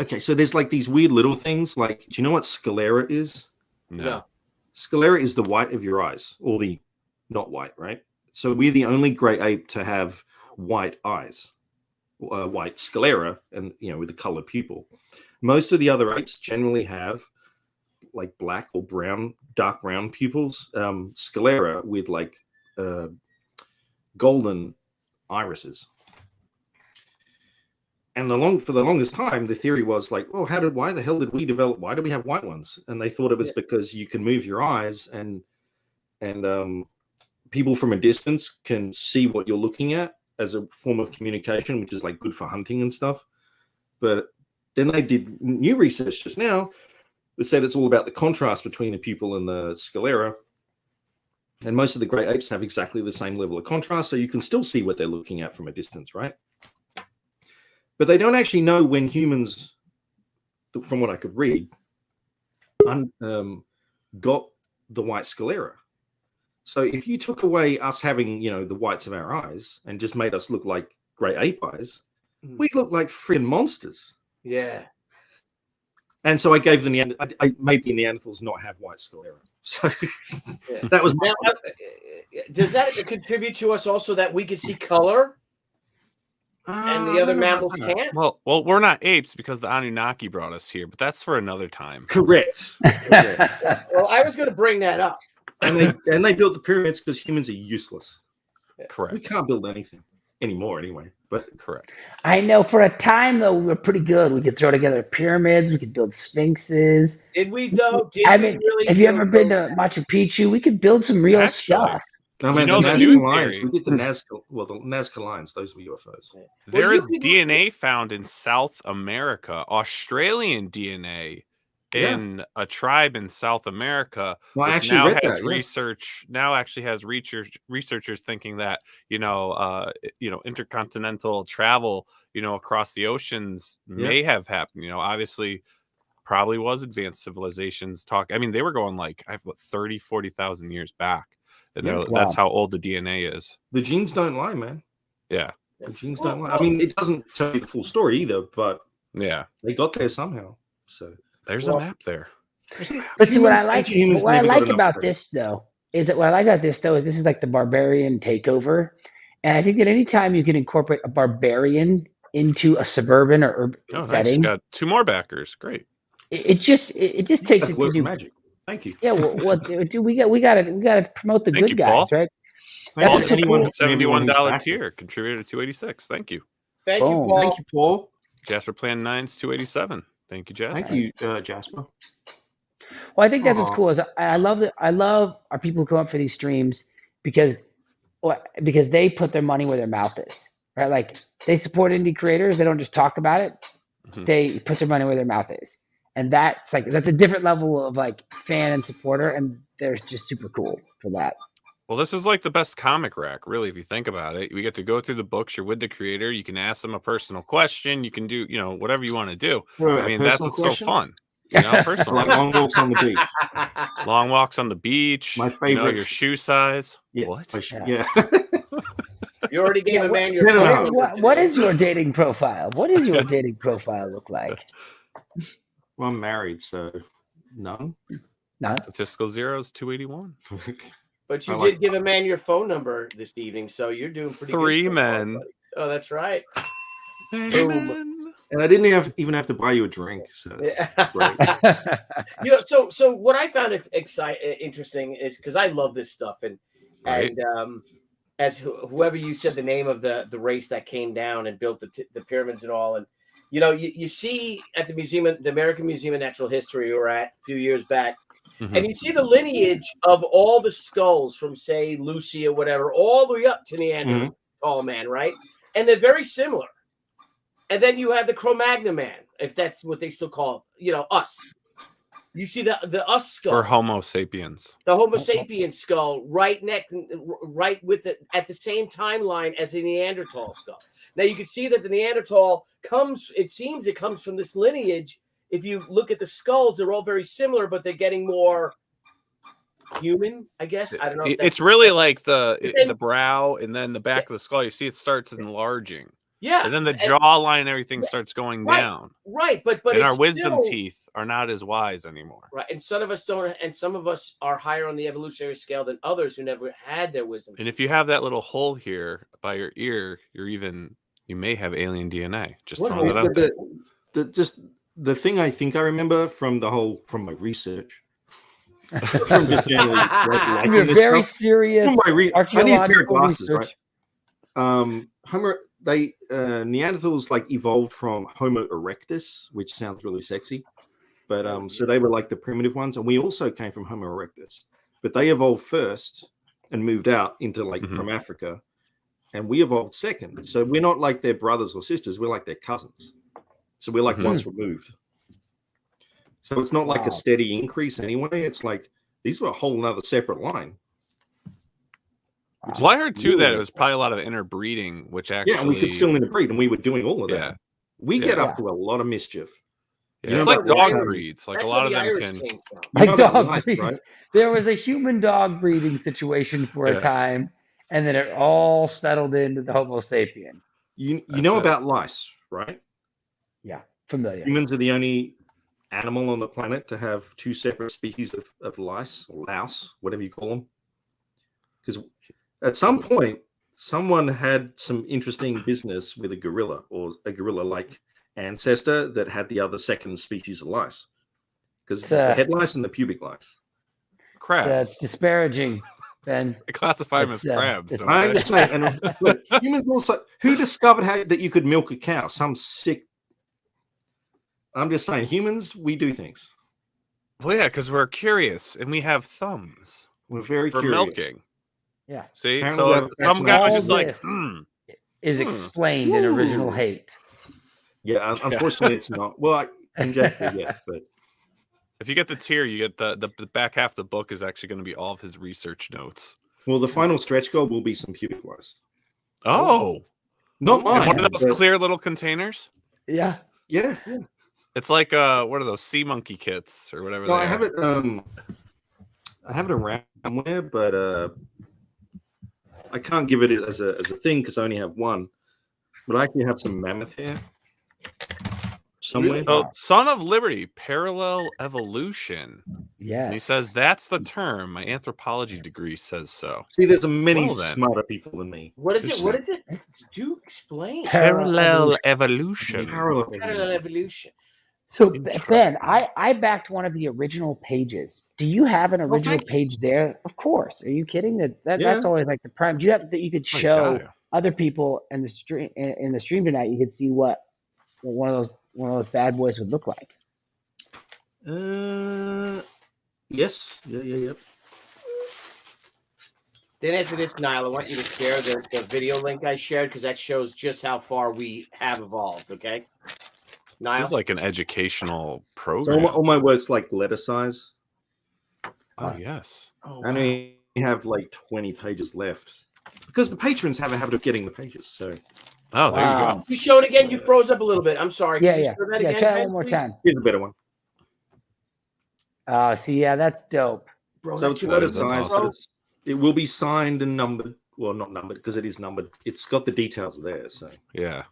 okay, so there's like these weird little things. Like, do you know what sclera is? No. Sclera is the white of your eyes, or the not white, right? So we're the only great ape to have white eyes, white sclera, and with the colored pupil. Most of the other apes generally have like black or brown, dark brown pupils, sclera with like golden irises. And for the longest time, the theory was like, oh, why the hell did we develop? Why do we have white ones? And they thought it was because you can move your eyes and people from a distance can see what you're looking at as a form of communication, which is like good for hunting and stuff. But then they did new research just now that said it's all about the contrast between the pupil and the sclera. And most of the great apes have exactly the same level of contrast, so you can still see what they're looking at from a distance, right? But they don't actually know when humans, from what I could read, got the white sclera. So if you took away us having, the whites of our eyes and just made us look like great ape eyes, we'd look like freaking monsters. Yeah. And so I gave I made the Neanderthals not have white sclera. So that was my does that contribute to us also that we can see color and the other mammals can't? Well, we're not apes because the Anunnaki brought us here, but that's for another time. Correct. Well, I was going to bring that up. And they built the pyramids because humans are useless. Correct. We can't build anything anymore anyway. But correct. I know for a time though we were pretty good. We could throw together pyramids. We could build sphinxes. Did we though? Have you ever been to Machu Picchu? We could build some real stuff. No, man, the Nazca lines. We did the Nazca lines. Those were UFOs. There is DNA found in South America, Australian DNA in a tribe in South America. Well, I actually read that. Research now actually has researchers thinking that intercontinental travel across the oceans may have happened. Obviously, probably was advanced civilizations talk. I mean, they were going like 30,000-40,000 years back. That's how old the DNA is. The genes don't lie, man. Yeah. The genes don't lie. I mean, it doesn't tell you the full story either, but they got there somehow. So there's a map there. But see, what I like about this though is this is like the barbarian takeover. And I think that anytime you can incorporate a barbarian into a suburban or urban setting, got 2 more backers. Great. It just takes it to new magic. Thank you. Yeah, well, dude, we gotta promote the good guys, Paul. right? Paul, $71 tier contributed to 286. Thank you. Thank you, Paul. Thank you, Paul. Jasper Plan 9's 287. Thank you, Jasper. Thank you, Jasper. Well, I think that's what's cool. Is I love our people who come up for these streams because Well, because they put their money where their mouth is, right? Like they support indie creators. They don't just talk about it. Mhm. They put their money where their mouth is. And that's a different level of like fan and supporter. And they're just super cool for that. Well, this is like the best comic rack, really, if you think about it. We get to go through the books. You're with the creator. You can ask them a personal question. You can do, whatever you want to do. Well, I mean, a that's personal what's question? so fun. Personal. Like long walks on the beach. Long walks on the beach. My favorite. Your shoe size. Yeah. What? Yeah. You already gave a man your no, phone no. number What today. is your dating profile? What does your dating profile look like? Well, I'm married, so none. None. Statistical zeros, 281. But you I did like- give a man your phone number this evening, so you're doing pretty good. 3 so far, men. buddy. Oh, that's right. Boom. And I didn't even have to buy you a drink. So that's great. So what I found interesting is because I love this stuff, and Right. and as whoever you said the name of the race that came down and built the pyramids and all, and you see at the the American Museum of Natural History we were at a few years back, Mhm. and you see the lineage of all the skulls from say Lucy or whatever, all the way up to Neanderthal man, right? And they're very similar. And then you have the Cro-Magnon man, if that's what they still call, us. You see the us skull, Or Homo sapiens. the Homo sapiens skull, right with it at the same timeline as the Neanderthal skull. Now you can see that the Neanderthal comes from this lineage. If you look at the skulls, they're all very similar, but they're getting more human, I guess. I don't know. It's really like the brow and then the back of the skull. You see it starts enlarging. Yeah. And then the jawline and everything starts going down. Right, but and it's our wisdom still, teeth are not as wise anymore. Right, and some of us don't, and some of us are higher on the evolutionary scale than others who never had their wisdom And teeth. if you have that little hole here by your ear, you may have alien DNA. Just What throwing it hole? out there. The thing I think I remember from my research, from just generally liking You're this very stuff, serious. from my I need a pair of Archaeological glasses, research. right? Neanderthals like evolved from Homo erectus, which sounds really sexy, but so they were like the primitive ones, and we also came from Homo erectus, but they evolved first and moved out into from Africa, and we evolved second. So we're not like their brothers or sisters; we're like their cousins. So we're like once removed. So it's not like a steady increase anyway. It's like these were a whole nother separate line. Well, I heard too that it was probably a lot of interbreeding, which actually and we could still interbreed, and we were doing all of that. Yeah. We get up to a lot of mischief. Yeah, it's know like about dog Irish- breeds. Like That's a lot where of the them Irish can. came from. You know Like about dog lice, breeds. right? There was a human dog breeding situation for a time, and then it all settled into the Homo sapien. You That's know it. about lice, right? Yeah, familiar. Humans are the only animal on the planet to have two separate species of lice, or louse, whatever you call them. Because at some point, someone had some interesting business with a gorilla or a gorilla-like ancestor that had the other second species of lice. Because it's the head lice and the pubic lice. Crabs. It's disparaging, Ben. They classify them as it's, crabs. it's- don't I they? understand. And look, humans also, who discovered that you could milk a cow? Some sick. I'm just saying, humans, we do things. Well, yeah, because we're curious and we have thumbs We're very for curious. milking. Yeah, See, Apparently so that's some guy was just all like, this. is explained in Original Hate. Yeah, unfortunately, it's not. Well, conjecture, yeah, but If you get the tier, you get the back half of the book is actually going to be all of his research notes. well, the final stretch goal will be some pubic lice. Oh, Not and mine. one of those but- clear little containers. Yeah, Yeah. It's like what are those sea monkey kits or whatever? No, they I have are. it. I have it around somewhere, but I can't give it as a thing because I only have one. But I actually have some mammoth hair somewhere. Oh, Son of Liberty, parallel evolution. yes. And he says that's the term. My anthropology degree says so. See, there's many Well, then. smarter people than me. What is it? What is it? Do explain. Parallel evolution. Parallel evolution. So Interesting. Ben, I backed one of the original pages. Do you have an original thank you. page there? Of course. Are you kidding? That's Yeah. always like the prime. Do you have that you could My show God. other people in the stream tonight? You could see what one of those bad boys would look like. Yes. Yeah. Then after this, Nile, I want you to share the video link I shared because that shows just how far we have evolved. Okay, Nile. This is like an educational So program. all my work's like letter size. Oh yes. Oh, I only have like 20 pages left because the patrons have a habit of getting the pages. So Oh, there you Wow. go. You showed again. You froze up a little bit. I'm sorry. Yeah, Can you yeah. show that Yeah, again, try it Ben, one more please? time. here's a better one. See, yeah, that's dope. Bro, So that's it's your letter that's size. awesome. But it will be signed and numbered. Well, not numbered because it is numbered. It's got the details there. So Yeah.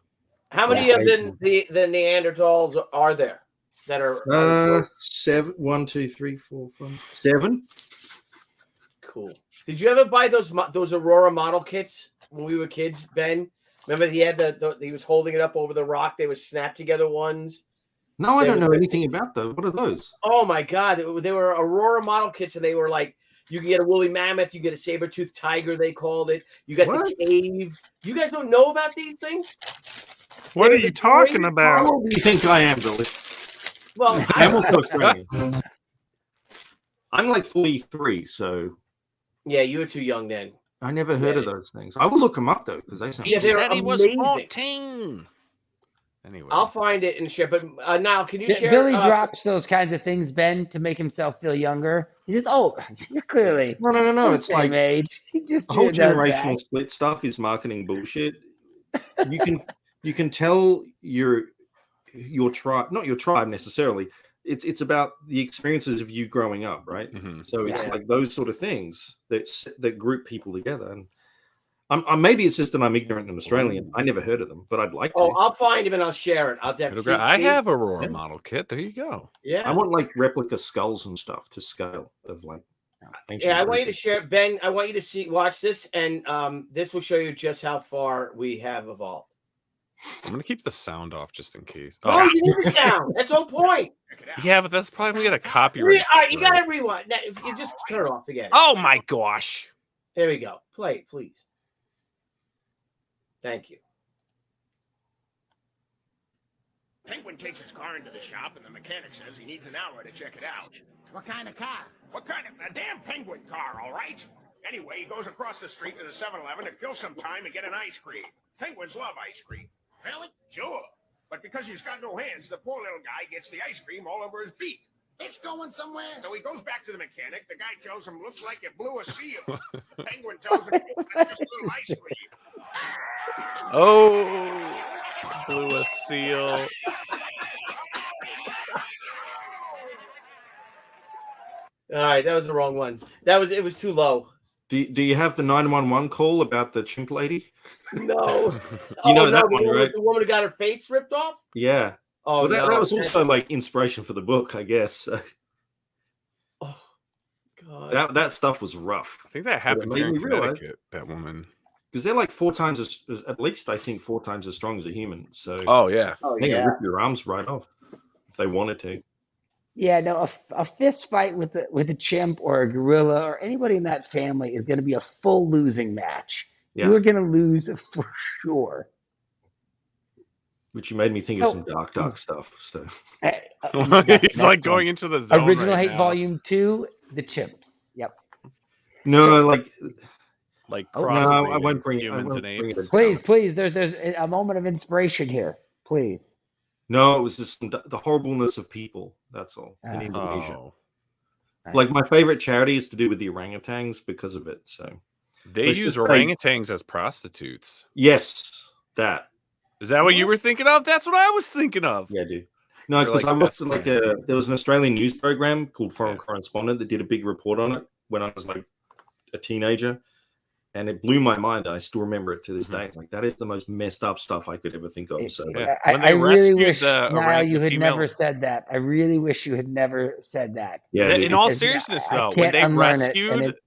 How many of the Neanderthals are there that are 7, 1, 2, 3, 4, 5, 7. cool? Did you ever buy those Aurora model kits when we were kids, Ben? Remember he had he was holding it up over the rock. They were snap together ones. No, I They don't were- know anything about those. What are those? Oh my god, they were Aurora model kits, and they were like you can get a woolly mammoth, you get a saber-toothed tiger, they called it. You got What? the cave. You guys don't know about these things? What are you talking How about? old do you think I am, Billy? Well, I'm also Australian. I'm like 43, so yeah, you were too young then. I never heard of those things. I will look them up though because they sound. Yeah, they're Said he was amazing. 14. Anyway. I'll find it and share. But Niall, can you share? Billy drops those kinds of things, Ben, to make himself feel younger. He says, "Oh, you're clearly No. the It's same like age." He just the whole does that. generational split stuff is marketing bullshit. You can tell your tribe, not your tribe necessarily. It's about the experiences of you growing up, right? Mhm. So it's Yeah. like those sort of things that group people together. And I'm maybe it's just that I'm ignorant and Australian. I never heard of them, but I'd like to. Oh, I'll find him and I'll share it. I'll It'll definitely. go- I have Aurora Yeah. model kit. There you go. Yeah. I want like replica skulls and stuff to scale of like ancient Yeah, I want you to Greek. share, Ben. I want you to watch this, and this will show you just how far we have evolved. I'm gonna keep the sound off just in case. Oh, you need the sound. That's the whole point. yeah, but that's probably gonna get a copyright. All right, you strike. got to rewind. Now, if you just turn it off again. Oh my gosh. There we go. Play it, please. Thank you. Penguin takes his car into the shop, and the mechanic says he needs an hour to check it out. What kind of car? A damn penguin car, all right? Anyway, he goes across the street to the 7-Eleven to kill some time and get an ice cream. Penguins love ice cream. Really? Sure. But because he's got no hands, the poor little guy gets the ice cream all over his beak. It's going somewhere. So he goes back to the mechanic. The guy tells him, looks like it blew a seal. The penguin tells him, oh, that's just a little ice cream. Oh, blew a seal. All right, that was the wrong one. It was too low. Do you have the 911 call about the chimp lady? No. You know that the one, right? The woman who got her face ripped off? Yeah. Oh, Well, that no. was also like inspiration for the book, I guess. Oh, God. That stuff was rough I think that happened made here in me realize- Connecticut. That woman. because they're like 4 times at least I think 4 times as strong as a human. So Oh yeah. Oh, they can yeah. rip your arms right off if they wanted to. Yeah, no, a fist fight with a chimp or a gorilla or anybody in that family is going to be a full losing match. Yeah. You're going to lose for sure. Which you made me think of So- some dark stuff. So He's like going into the zone. Original right Hate now. Volume 2, The Chimps. Yep. no, like Like Oh, no, crossbreeding I won't bring it. I humans won't and bring apes. it. Please, there's a moment of inspiration here. Please. No, it was just the horribleness of people. That's all in Indonesia. Oh. Like my favorite charity is to do with the orangutans because of it. So They Let's use just say- orangutans as prostitutes. yes, that. Is that what you were thinking of? That's what I was thinking of. Yeah, I do. No, They're because like I watched best like friends. there was an Australian news program called Foreign Correspondent that did a big report on it when I was like a teenager, and it blew my mind. I still remember it to this day. It's like that is the most messed up stuff I could ever think of. So like, Yeah. I When they really rescued wish, the Niall, you had female- never said that. I really wish you had never said that. yeah, In dude. all Because seriousness, I though, when can't they unlearn it, and rescued it's-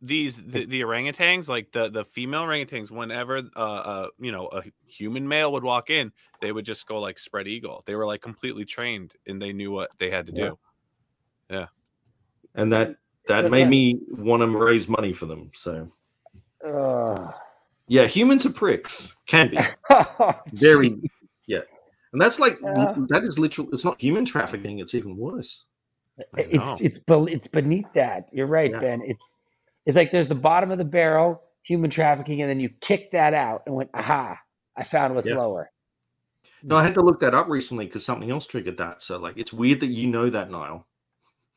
the orangutans, like the female orangutans, whenever a human male would walk in, they would just go like spread eagle. They were like completely trained and they knew what they had to do. and that made me want to raise money for them. So Ugh. yeah, humans are pricks. Can be very yeah, and that's like that is literal. It's not human trafficking. It's even worse. I know. It's beneath that. You're right, Yeah. Ben. It's like there's the bottom of the barrel, human trafficking, and then you kick that out and went, aha, I found what's lower. No, I had to look that up recently because something else triggered that. So, like, it's weird that you know that, Niall.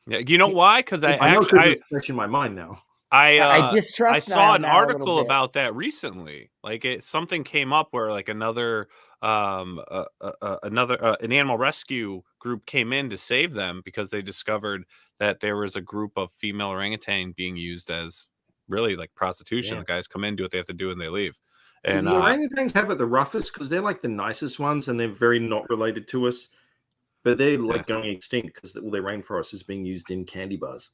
Yeah, you know why? Because I know it's fresh in my mind now. I distrust. I saw an article about that recently. Like, something came up where like another an animal rescue group came in to save them because they discovered that there was a group of female orangutan being used as really like prostitution. Yeah. The guys come in, do what they have to do, and they leave. And the orangutans have it the roughest because they're like the nicest ones and they're very not related to us. But they're like going extinct because all their rainforest is being used in candy bars.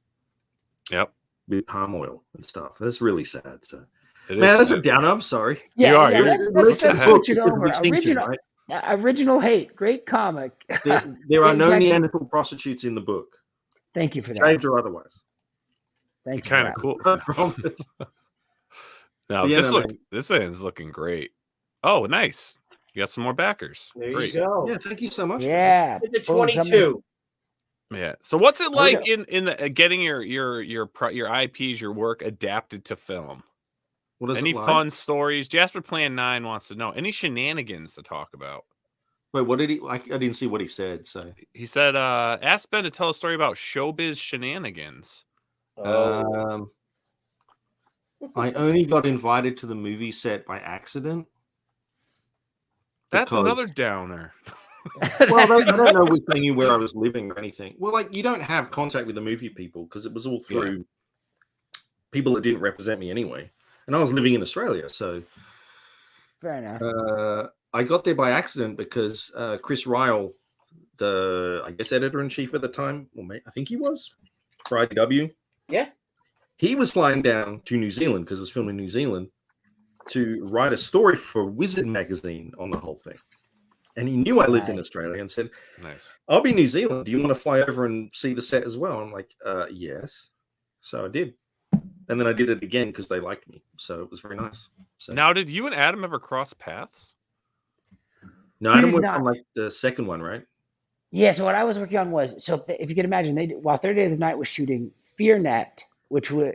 Yep. With palm oil and stuff. That's really sad. So, man, that's a downer. I'm sorry. Yeah, you are. Let's switch it over. Right? Original Hate, great comic. There are no Neanderthal prostitutes in the book. Thank you for that. Saved or otherwise. Thank you. Kind of cool. No, this thing's looking great. Oh, nice. You got some more backers. There Great. you go. Yeah, thank you so much. Yeah. The 22. Yeah. So what's it like in the getting your IPs, your work adapted to film? What is Any it like? fun stories? Jasper Plan 9 wants to know. Any shenanigans to talk about? Wait, what did he? I didn't see what he said. So he said, "Ask Ben to tell a story about showbiz shenanigans." Oh. I only got invited to the movie set by accident. That's another downer. Well, I don't know if they knew where I was living or anything. Well, like, you don't have contact with the movie people because it was all through people that didn't represent me anyway. And I was living in Australia, so fair enough. I got there by accident because Chris Ryle, I guess editor-in-chief at the time, I think he was, for IDW. Yeah. He was flying down to New Zealand because it was filmed in New Zealand to write a story for Wizard magazine on the whole thing. And he knew I lived in Australia and said, "Nice, I'll be in New Zealand. Do you want to fly over and see the set as well?" I'm like, yes. So I did. And then I did it again because they liked me. So it was very nice. So, now, did you and Adam ever cross paths? No, Adam went on like the second one, right? Yeah, so what I was working on was, so if you can imagine, while 30 Days of Night was shooting FearNet, which was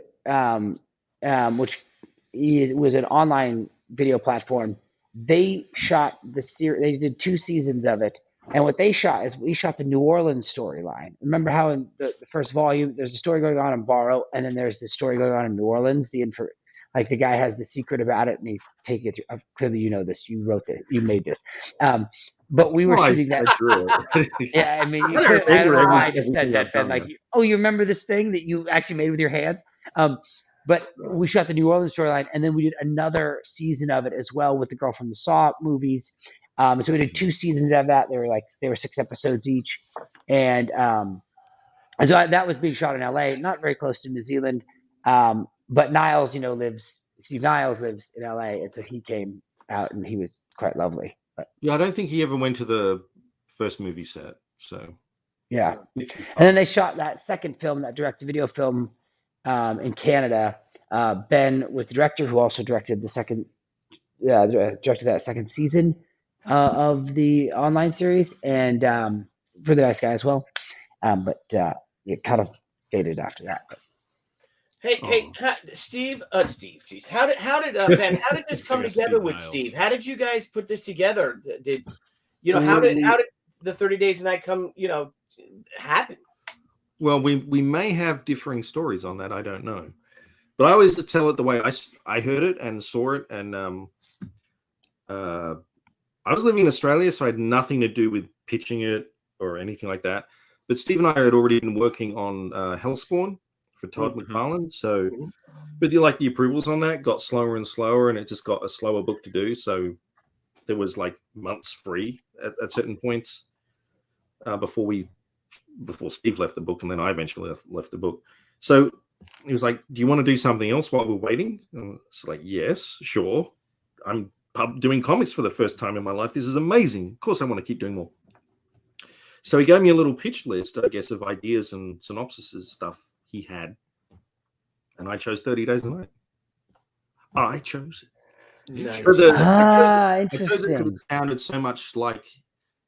an online video platform, they shot the series. They did 2 seasons of it, and what they shot is we shot the New Orleans storyline. Remember how in the first volume there's a story going on in Barrow, and then there's the story going on in New Orleans. Like the guy has the secret about it, and he's taking it through. Clearly, you know this. You wrote it. You made this. But we were shooting that. Yeah, I mean, I don't know why I just said that, Ben. Like, you remember this thing that you actually made with your hands? But we shot the New Orleans storyline, and then we did another season of it as well with the girl from the Saw movies. So we did 2 seasons of that. They were 6 episodes each, and so that was being shot in LA, not very close to New Zealand. But Niles, Steve Niles lives in LA, and so he came out, and he was quite lovely. But, yeah, I don't think he ever went to the first movie set. So yeah, and then they shot that second film, that direct-to-video film. In Canada, Ben was the director who also directed directed that second season of the online series, and really nice guy as well. But it kind of faded after that. But. Hey, Steve. Geez, how did Ben? How did this come together with Niles. Steve? How did you guys put this together? How did the 30 Days of Night come? Happen? Well, we may have differing stories on that. I don't know, but I always tell it the way I heard it and saw it, and I was living in Australia, so I had nothing to do with pitching it or anything like that. But Steve and I had already been working on Hellspawn for Todd McFarlane, so but the approvals on that got slower and slower, and it just got a slower book to do. So there was like months free at certain points before Steve left the book, and then I eventually left the book. So he was like, "Do you want to do something else while we're waiting?" And it's like, "Yes, sure. I'm doing comics for the first time in my life. This is amazing. Of course I want to keep doing more." So he gave me a little pitch list, I guess, of ideas and synopsises, stuff he had. And I chose 30 Days a Night. I chose it. Nice. I chose it Interesting. because it sounded so much like,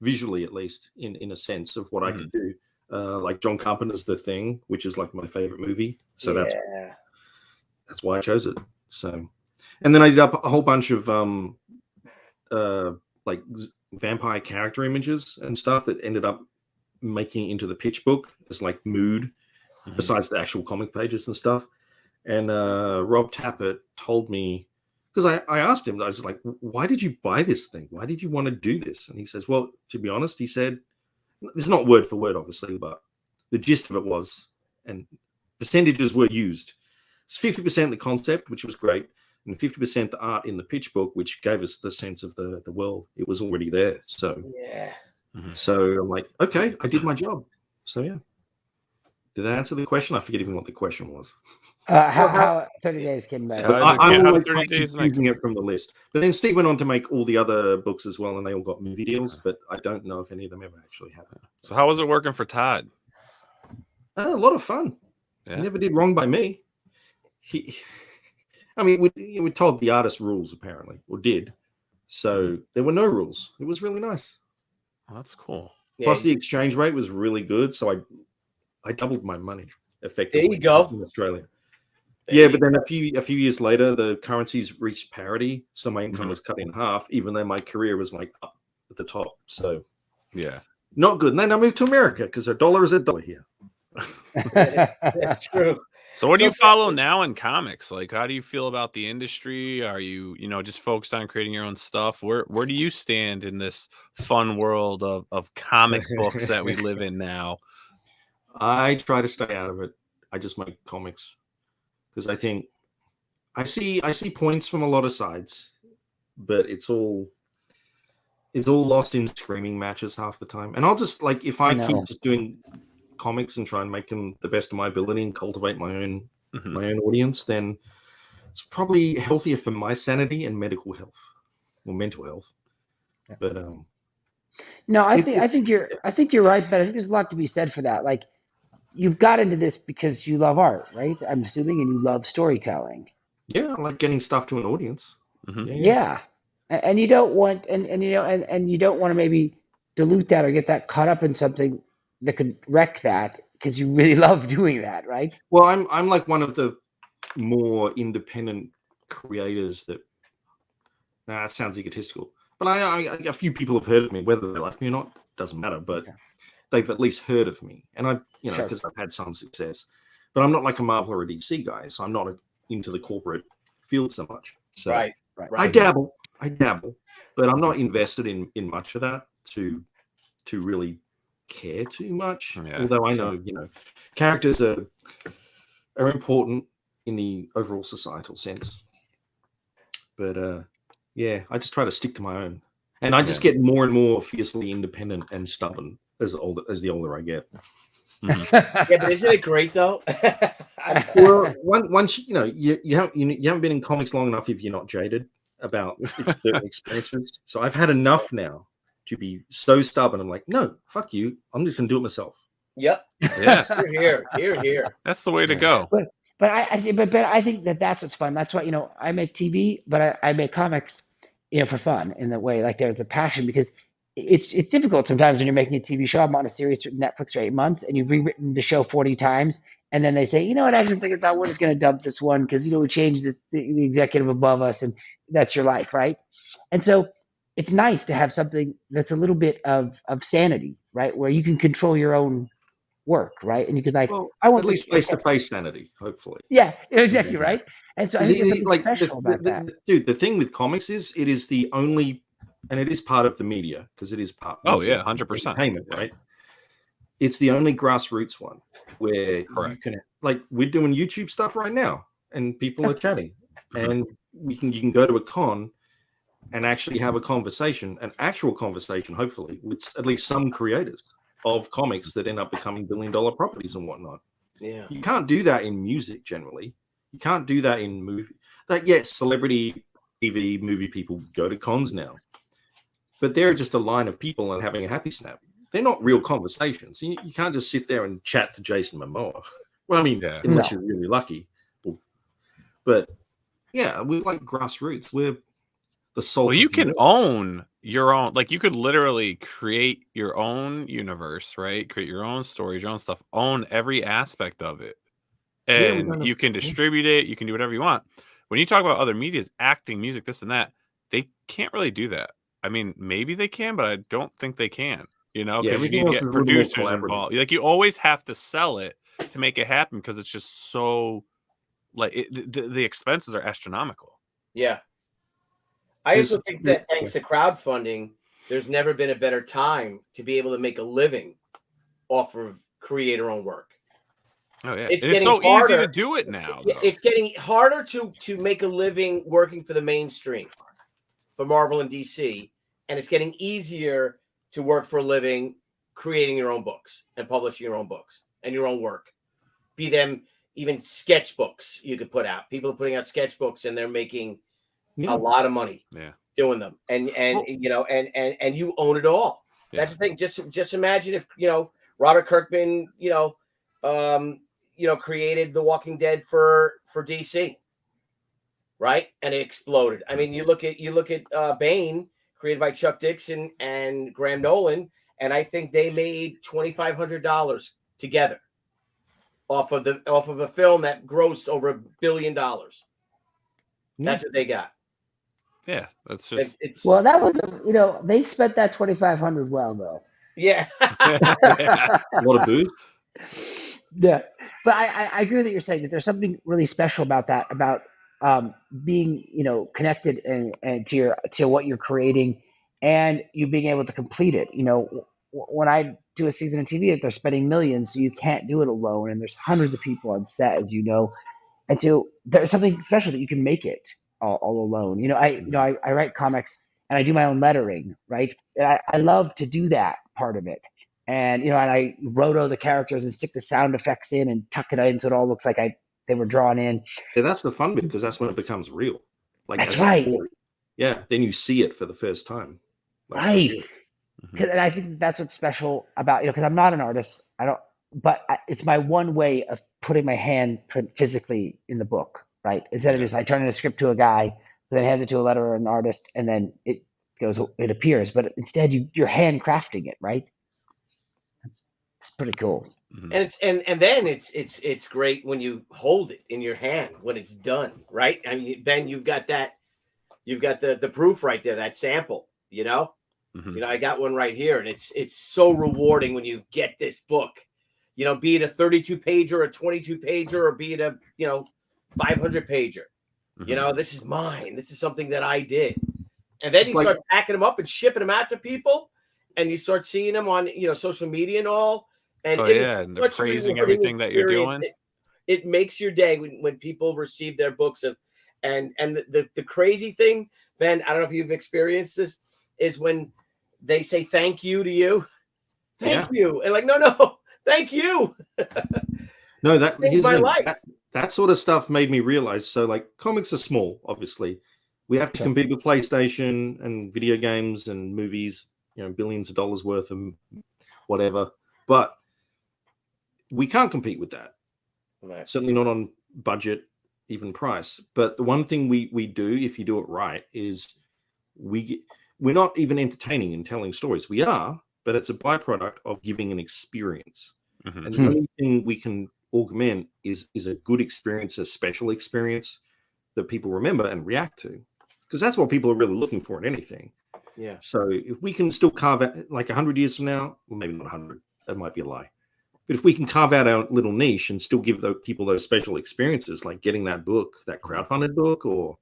visually at least, in a sense of what I could do. Like John Carpenter's The Thing, which is like my favorite movie. So that's that's why I chose it. So, and then I did up a whole bunch of like vampire character images and stuff that ended up making it into the pitch book as like mood, besides the actual comic pages and stuff. And Rob Tappert told me, because I asked him, I was like, why did you buy this thing? Why did you want to do this? And he says, well, to be honest, he said, this is not word for word, obviously, but the gist of it was, and percentages were used. It's 50% the concept, which was great, and 50% the art in the pitch book, which gave us the sense of the world. It was already there. So, Yeah. so I'm like, okay, I did my job. So, yeah. Did that answer the question? I forget even what the question was. How 30 days came back. I'm always 30 days choosing it from the list. But then Steve went on to make all the other books as well, and they all got movie deals, but I don't know if any of them ever actually happened. So how was it working for Todd? A lot of fun. Yeah. He never did wrong by me. We told the artist rules, apparently, or did. So there were no rules. It was really nice. Oh, that's cool. Yeah. Plus, the exchange rate was really good, so I doubled my money effectively. There you go. In Australia. There But then a few years later, the currencies reached parity, so my income was cut in half, even though my career was like up at the top. So Yeah. not good. And then I moved to America because a dollar is a dollar here. That's true. So what do you follow now in comics? Like, how do you feel about the industry? Are you, just focused on creating your own stuff? Where do you stand in this fun world of comic books that we live in now? I try to stay out of it. I just make comics because I think I see points from a lot of sides, but it's all lost in screaming matches half the time. And I'll just if I keep just doing comics and try and make them the best of my ability and cultivate my own audience, then it's probably healthier for my sanity and medical health or mental health. But no, I think you're right, but I think there's a lot to be said for that. Like, you've got into this because you love art, right? I'm assuming, and you love storytelling. Yeah, I like getting stuff to an audience. Yeah. And you don't want and you don't want to maybe dilute that or get that caught up in something that could wreck that because you really love doing that, right? Well, I'm like one of the more independent creators that it sounds egotistical, but I a few people have heard of me, whether they like me or not doesn't matter, but they've at least heard of me, and I've because I've had some success, but I'm not like a Marvel or a DC guy, so I'm not into the corporate field so much. So Right. I dabble, but I'm not invested in much of that to really care too much. Although I know characters are important in the overall societal sense, but I just try to stick to my own, and I just get more and more fiercely independent and stubborn as the older I get. Yeah, but isn't it great though? Well, once you haven't been in comics long enough if you're not jaded about certain experiences. So I've had enough now to be so stubborn. I'm like, no, fuck you. I'm just gonna do it myself. Yep. Yeah. Here. That's the way to go. But I think that's what's fun. That's why I make TV, but I make comics, for fun in the way like there's a passion because it's difficult sometimes when you're making a TV show. I'm on a series for Netflix for 8 months, and you've rewritten the show 40 times, and then they say, what, I actually think about we're just going to dump this one because we changed the executive above us, and that's your life, right? And so it's nice to have something that's a little bit of sanity, right, where you can control your own work, right? And you could I want at least face-to-face sanity, hopefully. Yeah, exactly, right. And so I think there's something special about that. Dude, the thing with comics is it is the only. And it is part of the media because it is part. Oh yeah, 100%. Entertainment, right? It's the only grassroots one where you can we're doing YouTube stuff right now, and people are chatting, and you can go to a con and actually have a conversation, an actual conversation, hopefully, with at least some creators of comics that end up becoming billion-dollar properties and whatnot. Yeah, you can't do that in music generally. You can't do that in movie. Yes, celebrity TV movie people go to cons now. But they're just a line of people and having a happy snap. They're not real conversations. You can't just sit there and chat to Jason Momoa. Well, I mean, unless you're really lucky. But yeah, we're like grassroots. We're the soul. Well, you can own your own. Like, you could literally create your own universe, right? Create your own stories, your own stuff. Own every aspect of it. and you can distribute it. You can do whatever you want. When you talk about other medias, acting, music, this and that, they can't really do that. I mean, maybe they can, but I don't think they can. You know, because you need to get producers involved. Like, you always have to sell it to make it happen because it's just so, like, the expenses are astronomical. Yeah. I also think that thanks to crowdfunding, there's never been a better time to be able to make a living off of creator-owned work. Oh yeah, it's so harder, easy to do it now. Though. It's getting harder to make a living working for the mainstream, for Marvel and DC, and it's getting easier to work for a living creating your own books and publishing your own books and your own work. Be them even sketchbooks you could put out. People are putting out sketchbooks and they're making a lot of money doing them. And you know, and you own it all. Yeah. That's the thing. Just imagine if, you know, Robert Kirkman, created The Walking Dead for DC. Right? And it exploded. I mean, you look at Bane, created by Chuck Dixon and Graham Nolan, and I think they made $2,500 together off of a film that grossed over $1 billion. That's what they got. Yeah, that's just. Well, that was they spent that $2,500 well though. Yeah. A lot of booze. Yeah, but I agree with what you're saying, that there's something really special about that, about being connected and to what you're creating, and you being able to complete it. When I do a season of TV, they're spending millions, so you can't do it alone, and there's hundreds of people on set, as you know, and so there's something special that you can make it all alone. I write comics and I do my own lettering, right? And I love to do that part of it. And and I roto the characters and stick the sound effects in and tuck it in so it all looks like they were drawn in. Yeah, that's the fun bit, because that's when it becomes real. Like, that's right. Yeah, then you see it for the first time. Right. And I think that's what's special about because I'm not an artist. It's my one way of putting my hand physically in the book. Right. Instead of just I turn in a script to a guy, then hand it to a letterer or an artist, and then it appears. But instead, you're handcrafting it. Right. It's pretty cool. And then it's great when you hold it in your hand when it's done, right? I mean, Ben, you've got the proof right there, that sample, I got one right here, and it's so rewarding when you get this book, be it a 32 pager, a 22 pager, or be it a 500 pager. This is mine. This is something that I did, and then you start packing them up and shipping them out to people, and you start seeing them on social media and all. And and they're praising everything that you're doing. It makes your day when people receive their books and the crazy thing, Ben, I don't know if you've experienced this, is when they say thank you to you. Thank you. And like, no, thank you. No, that changed my life. That sort of stuff made me realize. So, like, comics are small, obviously. We have to compete with PlayStation and video games and movies, billions of dollars worth of whatever. But we can't compete with that. Right. Certainly not on budget, even price. But the one thing we do, if you do it right, is we're not even entertaining and telling stories. We are, but it's a byproduct of giving an experience. And the only thing we can augment is a good experience, a special experience that people remember and react to, because that's what people are really looking for in anything. Yeah. So if we can still carve out, like 100 years from now, well, maybe not 100, that might be a lie. But if we can carve out our little niche and still give those people those special experiences, like getting that book, that crowdfunded book, or,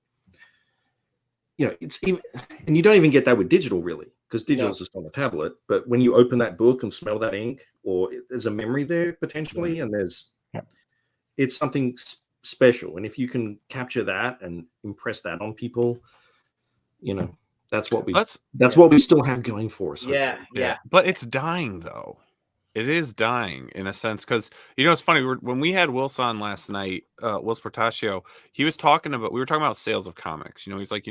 it's even, and you don't even get that with digital really, because digital is just on a tablet. But when you open that book and smell that ink, or there's a memory there potentially, and it's something special. And if you can capture that and impress that on people, that's what we still have going for us. Yeah. But it's dying though. It is dying in a sense, because it's funny, when we had Wilson on last night, Will Portacio, we were talking about sales of comics. He's like,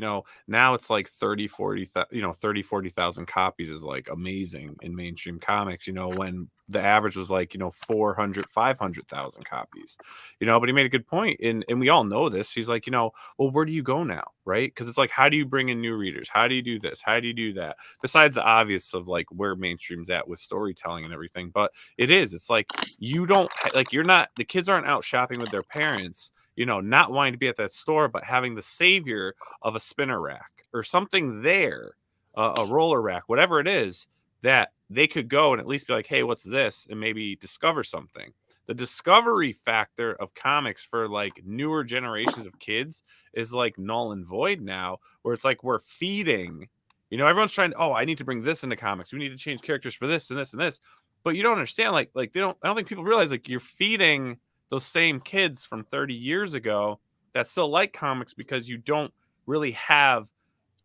now it's like 40,000 copies is like amazing in mainstream comics. When the average was like, 400, 500,000 copies, but he made a good point. And we all know this. He's like, well, where do you go now? Right. Cause it's like, how do you bring in new readers? How do you do this? How do you do that? Besides the obvious of like where mainstream's at with storytelling and everything. But it's like, the kids aren't out shopping with their parents, not wanting to be at that store, but having the savior of a spinner rack or something there, a roller rack, whatever it is, that they could go and at least be like, hey, what's this? And maybe discover something. The discovery factor of comics for like newer generations of kids is like null and void now, where it's like we're feeding, everyone's trying to, I need to bring this into comics. We need to change characters for this and this and this. But you don't understand, I don't think people realize like you're feeding those same kids from 30 years ago that still like comics because you don't really have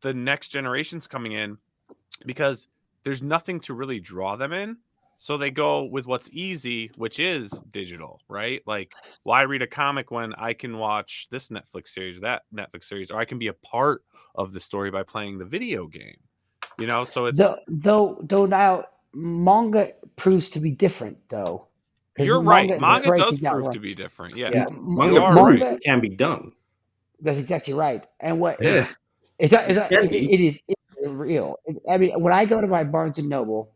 the next generations coming in because there's nothing to really draw them in. So they go with what's easy, which is digital, right? Like, why read a comic when I can watch this Netflix series, that Netflix series, or I can be a part of the story by playing the video game, So it's though now manga proves to be different, though. You're right. Manga does prove to be different. Yeah. Manga can be done. That's exactly right. And what Yeah. it is real. I mean, when I go to my Barnes and Noble,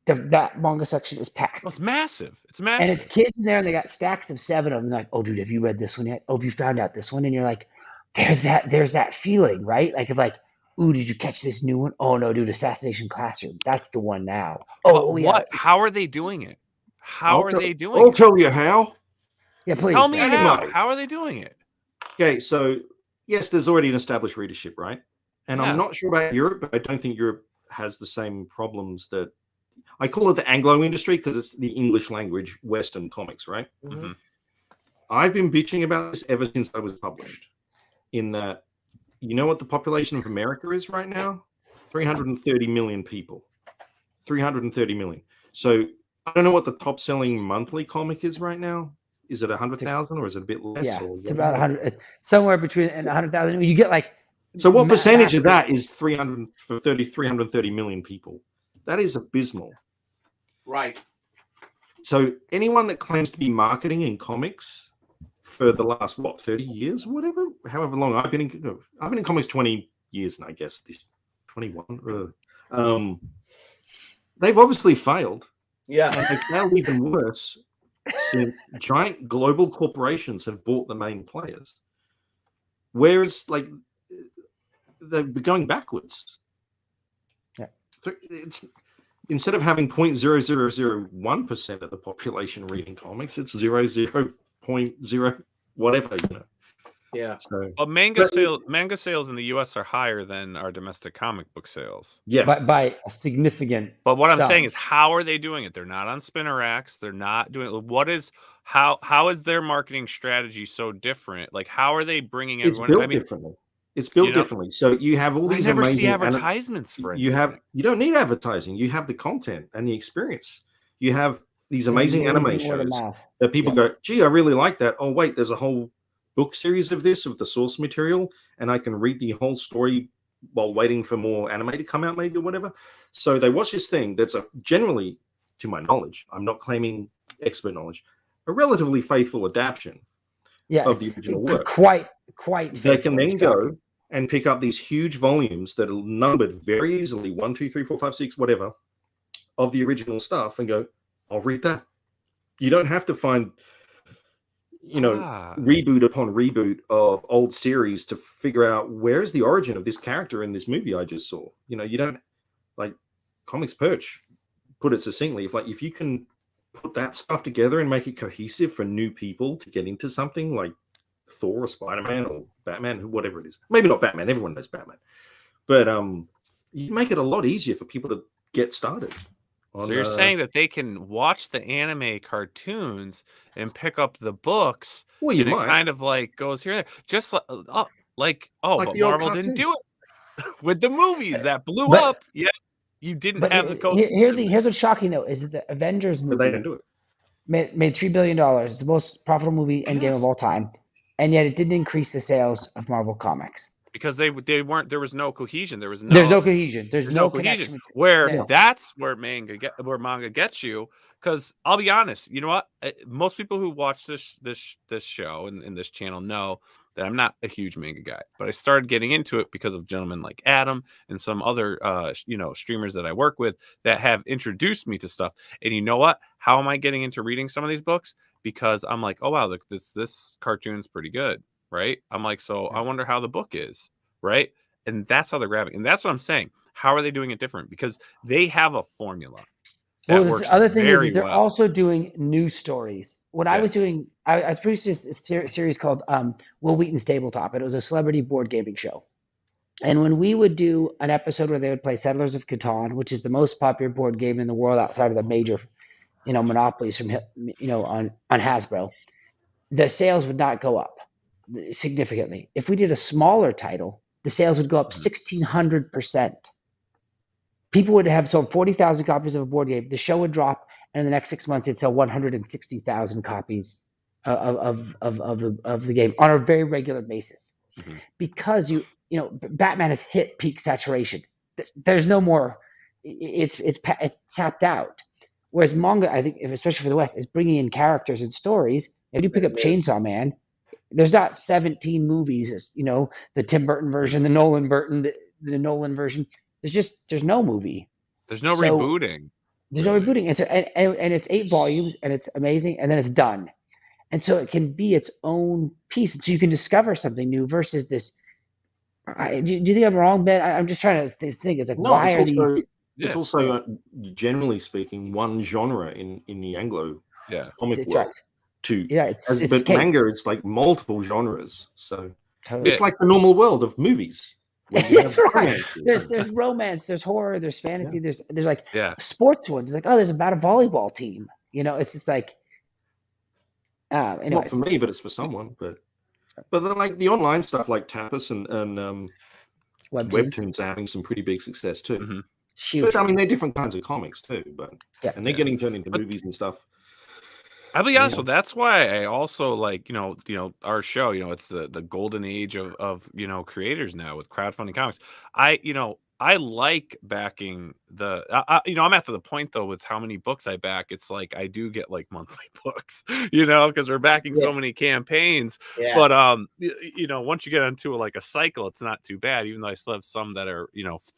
that manga section is packed. Well, it's massive. And it's kids in there, and they got stacks of 7 of them. Like, oh, dude, have you read this one yet? Oh, have you found out this one? And you're like, there's that feeling, right? Like, of like, ooh, did you catch this new one? Oh no, dude, Assassination Classroom. That's the one now. Oh, what? Yeah. How are they doing it? I'll tell you how. Yeah, please. Tell me how. How are they doing it? Okay, so yes, there's already an established readership, right? And I'm not sure about Europe, but I don't think Europe has the same problems that I call it the Anglo industry because it's the English language Western comics, right? Mm-hmm. I've been bitching about this ever since I was published. In that, you know what the population of America is right now? 330 million people. 330 million. So I don't know what the top selling monthly comic is right now. Is it 100,000 or is it a bit less? Yeah, it's about 100, somewhere between 100,000. You get like. So what percentage of that is 330 million people? That is abysmal. Right. So anyone that claims to be marketing in comics for the last 30 years, whatever, however long I've been in comics 20 years, and I guess this 21. They've obviously failed. Yeah, and they've failed even worse since giant global corporations have bought the main players. Whereas, like, they're going backwards. Yeah, it's instead of having 0.0001% of the population reading comics, it's 0.0 whatever, Yeah. So, manga sales in the U.S. are higher than our domestic comic book sales. Yeah, by a significant. But what I'm saying is, how are they doing it? They're not on spinner racks. They're not doing it. How is their marketing strategy so different? Like, how are they bringing everyone? It's built differently. It's built differently. So you have all these amazing. I never see amazing advertisements for it. You don't need advertising. You have the content and the experience. You have these amazing anime shows that people go, gee, I really like that. Oh, wait, there's a whole book series of this, of the source material, and I can read the whole story while waiting for more anime to come out, maybe, or whatever. So they watch this thing that's generally, to my knowledge, I'm not claiming expert knowledge, a relatively faithful adaptation of the original work. Quite. They can then go and pick up these huge volumes that are numbered very easily, 1, 2, 3, 4, 5, 6, whatever, of the original stuff, and go, I'll read that. You don't have to find, reboot upon reboot of old series to figure out where's the origin of this character in this movie I just saw. You don't, like, Comics Perch put it succinctly. If you can put that stuff together and make it cohesive for new people to get into something like Thor or Spider-Man or Batman, whatever it is. Maybe not Batman. Everyone knows Batman. But you make it a lot easier for people to get started. So you're saying that they can watch the anime cartoons and pick up the books. Well, you might. It kind of like goes here and there. Just but Marvel didn't do it with the movies that blew up. Yeah, you didn't have the code. Here's what's shocking though is that the Avengers movie they didn't do it. Made $3 billion. It's the most profitable movie Endgame of all time, and yet it didn't increase the sales of Marvel Comics. because they weren't. There was no cohesion. There's no cohesion. There's no connection. cohesion. Where No. that's where manga gets you. Because I'll be honest, you know what? Most people who watch this show and this channel know that I'm not a huge manga guy. But I started getting into it because of gentlemen like Adam and some other streamers that I work with that have introduced me to stuff. And you know what? How am I getting into reading some of these books? Because I'm like, oh wow, look, this cartoon's pretty good, right? I'm like, so I wonder how the book is, right? And that's how they're grabbing. And that's what I'm saying. How are they doing it different? Because they have a formula. Well, the other thing is they're also doing new stories. What I was doing, I produced this series called Will Wheaton's Tabletop. It was a celebrity board gaming show. And when we would do an episode where they would play Settlers of Catan, which is the most popular board game in the world outside of the major, monopolies from, on Hasbro, the sales would not go up significantly. If we did a smaller title, the sales would go up 1,600%. People would have sold 40,000 copies of a board game. The show would drop, and in the next 6 months, it'd sell 160,000 copies of the game on a very regular basis. Mm-hmm. Because Batman has hit peak saturation. There's no more. It's tapped out. Whereas manga, I think, especially for the West, is bringing in characters and stories. If you pick up Chainsaw Man, there's not 17 movies. The Tim Burton version, the Nolan version. There's no movie. There's no rebooting. There's no rebooting. And it's 8 volumes, and it's amazing, and then it's done. And so it can be its own piece. So you can discover something new versus this. Do you think I'm wrong, Ben? I'm just trying to think. It's like, why are these? It's also, generally speaking, one genre in the Anglo comic world. Right. But manga is like multiple genres. So it's like the normal world of movies. That's right. There's romance, there's horror, there's fantasy, there's like sports ones. It's like, oh, there's about a volleyball team. It's just like not for me, but it's for someone. But then like the online stuff like Tapas and Webtoons are having some pretty big success too. Mm-hmm. But I mean, they're different kinds of comics too. But and they're getting turned into movies and stuff. I'll be honest, so that's why I also like, our show, it's the golden age of creators now with crowdfunding comics. I like backing I'm at the point though with how many books I back. It's like I do get like monthly books, because we're backing so many campaigns. Yeah. But once you get into like a cycle, it's not too bad. Even though I still have some that are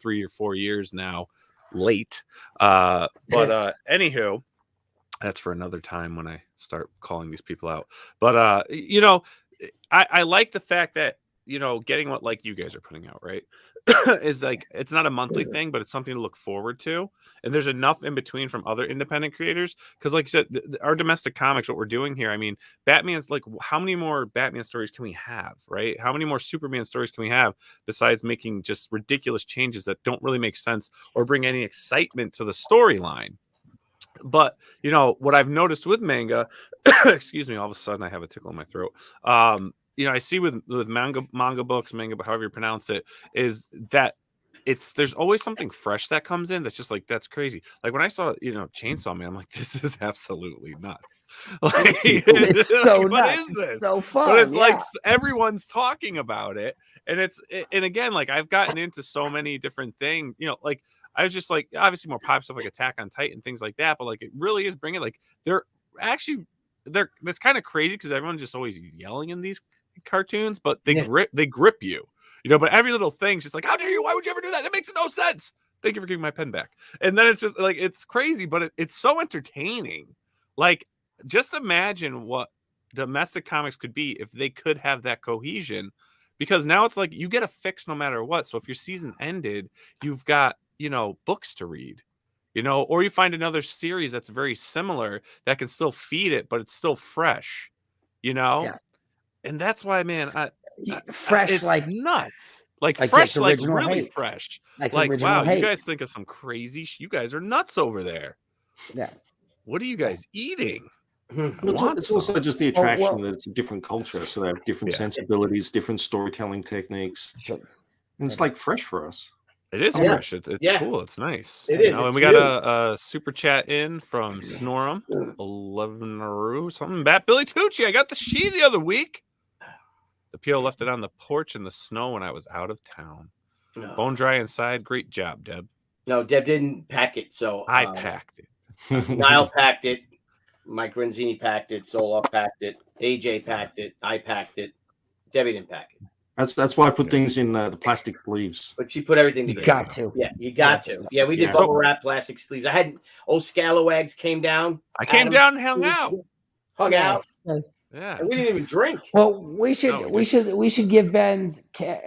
3 or 4 years now late. Anywho. That's for another time when I start calling these people out. But, I like the fact that, getting what like you guys are putting out, right, is like, it's not a monthly thing, but it's something to look forward to. And there's enough in between from other independent creators. Because like you said, our domestic comics, what we're doing here, I mean, Batman's like, how many more Batman stories can we have, right? How many more Superman stories can we have besides making just ridiculous changes that don't really make sense or bring any excitement to the storyline? But what I've noticed with manga, excuse me, all of a sudden I have a tickle in my throat. I see with manga books, however you pronounce it, is that there's always something fresh that comes in that's just like, that's crazy. Like when I saw Chainsaw Man, I'm like, this is absolutely nuts. Like, it's so like, nuts. what is this? It's so fun. But it's like everyone's talking about it, and again, like I've gotten into so many different things. Like I was just like, obviously more pop stuff like Attack on Titan, things like that. But like, it really is bringing like that's kind of crazy because everyone's just always yelling in these cartoons, but they grip you. But every little thing's just like, how dare you? Why would you ever do that? That makes no sense. Thank you for giving my pen back. And then it's just like, it's crazy, but it's so entertaining. Like, just imagine what domestic comics could be if they could have that cohesion, because now it's like you get a fix no matter what. So if your season ended, you've got, books to read, or you find another series that's very similar that can still feed it, but it's still fresh, And that's why, man, fresh, it's like nuts, like fresh, like really hate. fresh, like wow, hate. You guys think of some crazy. You guys are nuts over there. Yeah. What are you guys eating? It's also just the attraction that it's a different culture, so they have different sensibilities, different storytelling techniques. Sure. And it's like fresh for us. It is fresh. It's cool. It's nice. It is. And we got a super chat in from Snorum 11 something. Bat Billy Tucci. I got the she the other week. The PO left it on the porch in the snow when I was out of town. No. Bone dry inside. Great job, Deb. No, Deb didn't pack it, so I packed it. Nile packed it. Mike Renzini packed it. Sola packed it. AJ packed it. I packed it. Debbie didn't pack it. That's why I put things in the plastic sleeves. But she put everything You together. got to. Yeah, you got to. Yeah, we did bubble wrap plastic sleeves. I had old Scalawags came down. I came down and hung out. Hung out. Yes. Yeah. And we didn't even drink. Well, we should give Ben's we're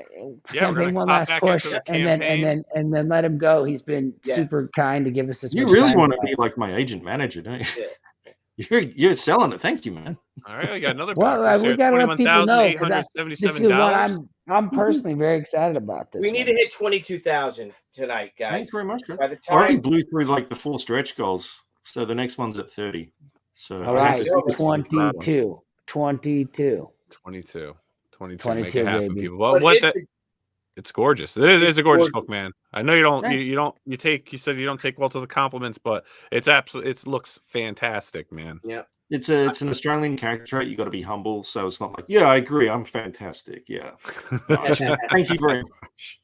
campaign gonna one pop last back push, into the and then let him go. He's been super kind to give us this. You much really time. want to be like my agent manager, don't you? Yeah. You're selling it. Thank you, man. All right, we got another. Well, we got to let people know because this is what $21,877. I'm personally very excited about. This We need to hit 22,000 tonight, guys. Thanks very much. By the I already time blew through like the 4 stretch goals, so the next one's at 30. So all right, 22. 22. Make it happen, baby. people. Well, But what it's- the? It's gorgeous. It is a gorgeous gorgeous. book, man. I know you don't. You said you don't take well to the compliments, but it's absolutely. It looks fantastic, man. Yeah. it's an Australian character trait. You got to be humble, so it's not like, yeah, I agree, I'm fantastic. Yeah, thank you very much.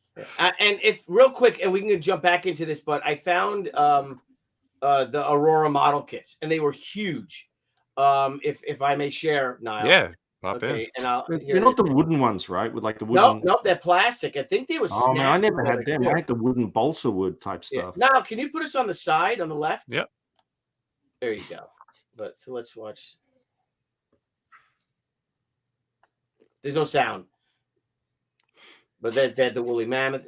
And if real quick, and we can jump back into this, but I found the Aurora model kits, and they were huge. If I may share, Nile. Yeah. Pop Okay, in. and They're not the wooden ones, right? With like the wooden. No, they're plastic. I think they were. Oh man, I never snapped had them. together. I had the wooden balsa wood type Yeah. stuff. Now, can you put us on the side, on the left? Yep. There you go. But so let's watch. There's no sound. But that the Woolly Mammoth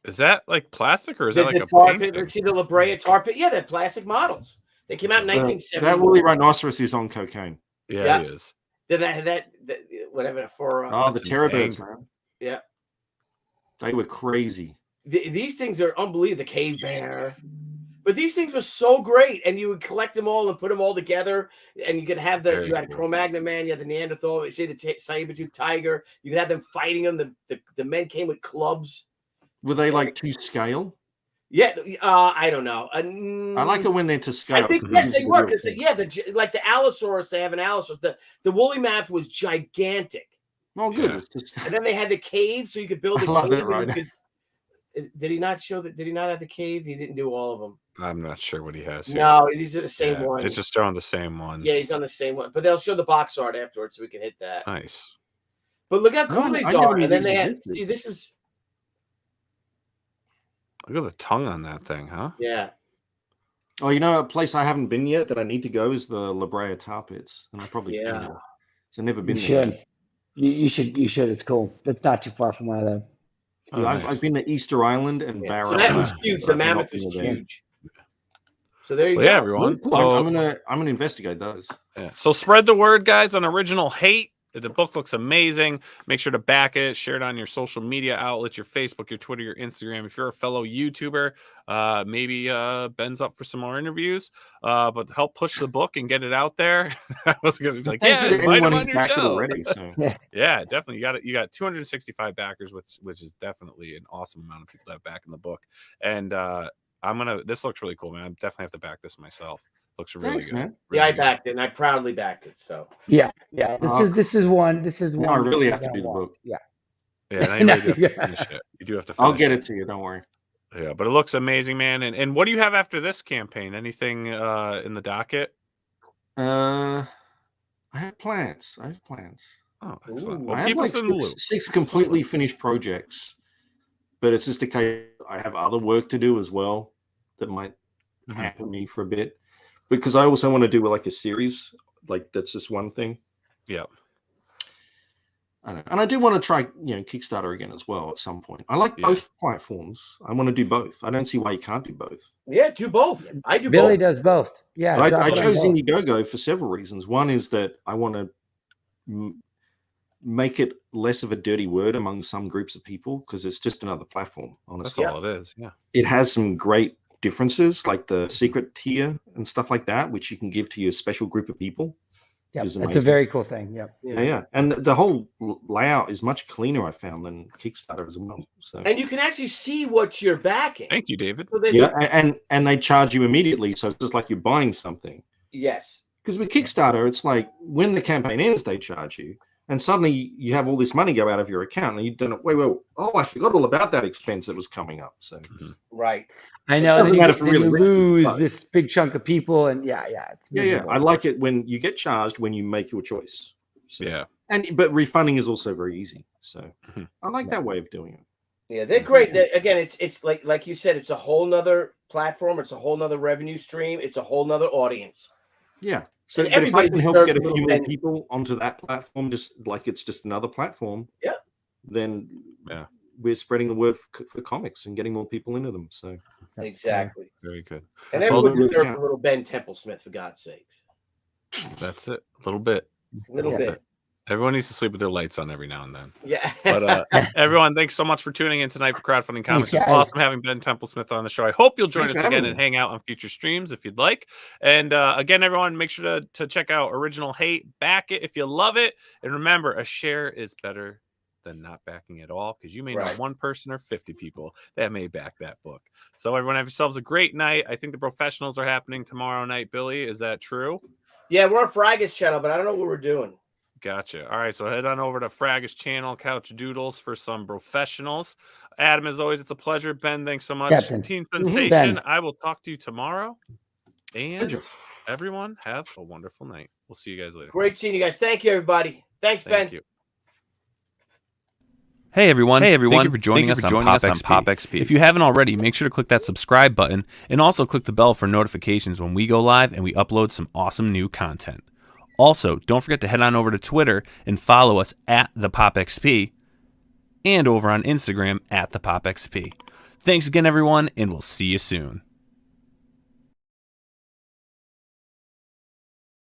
Is that like plastic or is the, that like the a tar painting? pit. Let's see the La Brea tar pit. Yeah, they're plastic models. They came out in 1970. That woolly rhinoceros is on cocaine. Yeah, it is. Then that whatever for. Oh, the That's terror insane. birds, man. Yeah. They were crazy. These things are unbelievable. The cave bear. But these things were so great, and you would collect them all and put them all together, and you could have Very you had a cool. Cro-Magnon man, you had the Neanderthal, say the saber-tooth tiger. You could have them fighting them. The men came with clubs. Were they like to scale? Yeah, I don't know. I like it when they're to scale. I think yes, they were because like the Allosaurus, they have an Allosaurus. The Woolly Mammoth was gigantic, Oh, good. Yeah. It's just, and then they had the cave, so you could build a I love cave. it, and right. you could, did he not show that? Did he not have the cave? He didn't do all of them. I'm not sure what he has here. No, these are the same Yeah, ones. It's just showing the same ones. Yeah, he's on the same one, but they'll show the box art afterwards, so we can hit that. Nice. But look how cool No, these I never are. knew And then these they had existed. see this is Look at the tongue on that thing, huh? yeah. oh, you know, a place I haven't been yet that I need to go is the La Brea tar pits, and I probably Yeah. can. So I've never You been there. should. You should. It's cool. It's not too far from where I live. Oh, Yeah, nice. I've been to Easter Island and Yeah. Barrow. So that was Island, huge. but The I've not mammoth been was there. huge. So there you Well, go. yeah, everyone. Cool. So, I'm gonna investigate those. yeah. So spread the word, guys, on Original Hate. The book looks amazing. Make sure to back it, share it on your social media outlets, your Facebook, your Twitter, your Instagram. If you're a fellow YouTuber, maybe Ben's up for some more interviews, but help push the book and get it out there. I was going to be like, Thank yeah, you to invite him anyone on who's your backed it show. already. So Yeah, definitely. You got 265 backers, which is definitely an awesome amount of people that back in the book. And this looks really cool, man. I definitely have to back this myself. Looks really thanks, good. man. Yeah, I Really good. backed it, and I proudly backed it. So Yeah. This is one. Now I really have to I do the want. book. Yeah. Yeah, now you really do have to finish it. You do have to finish I'll get it to you. Don't worry. Yeah, but it looks amazing, man. And what do you have after this campaign? Anything in the docket? I have plans. Oh, excellent. Ooh. Well, I have keep like us in the loop. six completely finished projects, but it's just a case I have other work to do as well that might Mhm. hamper me for a bit, because I also want to do like a series, like that's just one thing. Yeah. I don't know. And I do want to try, Kickstarter again as well at some point. I like Yeah. both platforms. I want to do both. I don't see why you can't do both. yeah, do both. I do Billy both. does both. Yeah. I drop it on chose both. Indiegogo for several reasons. One is that I want to make it less of a dirty word among some groups of people, because it's just another platform, That's honestly. all it is. Yeah. It has some great differences, like the secret tier and stuff like that, which you can give to your special group of people. Yep, which is that's a amazing. very cool thing. Yep. Yeah. And the whole layout is much cleaner, I found, than Kickstarter as well. So And you can actually see what you're backing. Thank you, David. So there's yeah, and they charge you immediately, so it's just like you're buying something. yes. Because with Kickstarter, it's like when the campaign ends, they charge you, and suddenly you have all this money go out of your account, and you don't know, wait, I forgot all about that expense that was coming up. So Right. I know. doesn't Then matter you, for then you really risky, lose but- this big chunk of people, and it's yeah. miserable. I like it when you get charged when you make your choice. So, Yeah. but refunding is also very easy. So I like that way of doing it. Yeah, they're great. Again, it's like you said, it's a whole nother platform. It's a whole nother revenue stream. It's a whole nother audience. Yeah. So And but if I everybody can help deserves get a a little few more penny. people onto that platform, just like it's just another platform. Yeah. Then Yeah. we're spreading the word for comics and getting more people into them. So Exactly. Very good. And That's all everyone that really deserves a counts. little Ben Templesmith, for God's sakes. That's it. A little bit. A little bit. Everyone needs to sleep with their lights on every now and then. Yeah. But everyone, thanks so much for tuning in tonight for Crowdfunding Comics. It's guys. awesome having Ben Templesmith on the show. I hope you'll join Thanks us for again having and me. hang out on future streams if you'd like. And again, everyone, make sure to check out Original Hate. Back it if you love it. And remember, a share is better than not backing at all, because you may know Right. one person or 50 people that may back that book. So everyone have yourselves a great night. I think the professionals are happening tomorrow night, Billy. Is that true? Yeah, we're on Fraga's channel, but I don't know what we're doing. Gotcha. All right, so head on over to Fraga's channel, Couch Doodles, for some professionals. Adam, as always, it's a pleasure. Ben, thanks so much. Captain. Teen Ben. Sensation, I will talk to you tomorrow. And Pleasure. everyone, have a wonderful night. We'll see you guys later. Great seeing you guys. Thank you, everybody. Thanks, Thank Ben. you. Hey everyone. Thank you for joining us on Pop XP. If you haven't already, make sure to click that subscribe button and also click the bell for notifications when we go live and we upload some awesome new content. Also, don't forget to head on over to Twitter and follow us at the Pop XP and over on Instagram at the Pop XP. Thanks again, everyone, and we'll see you soon.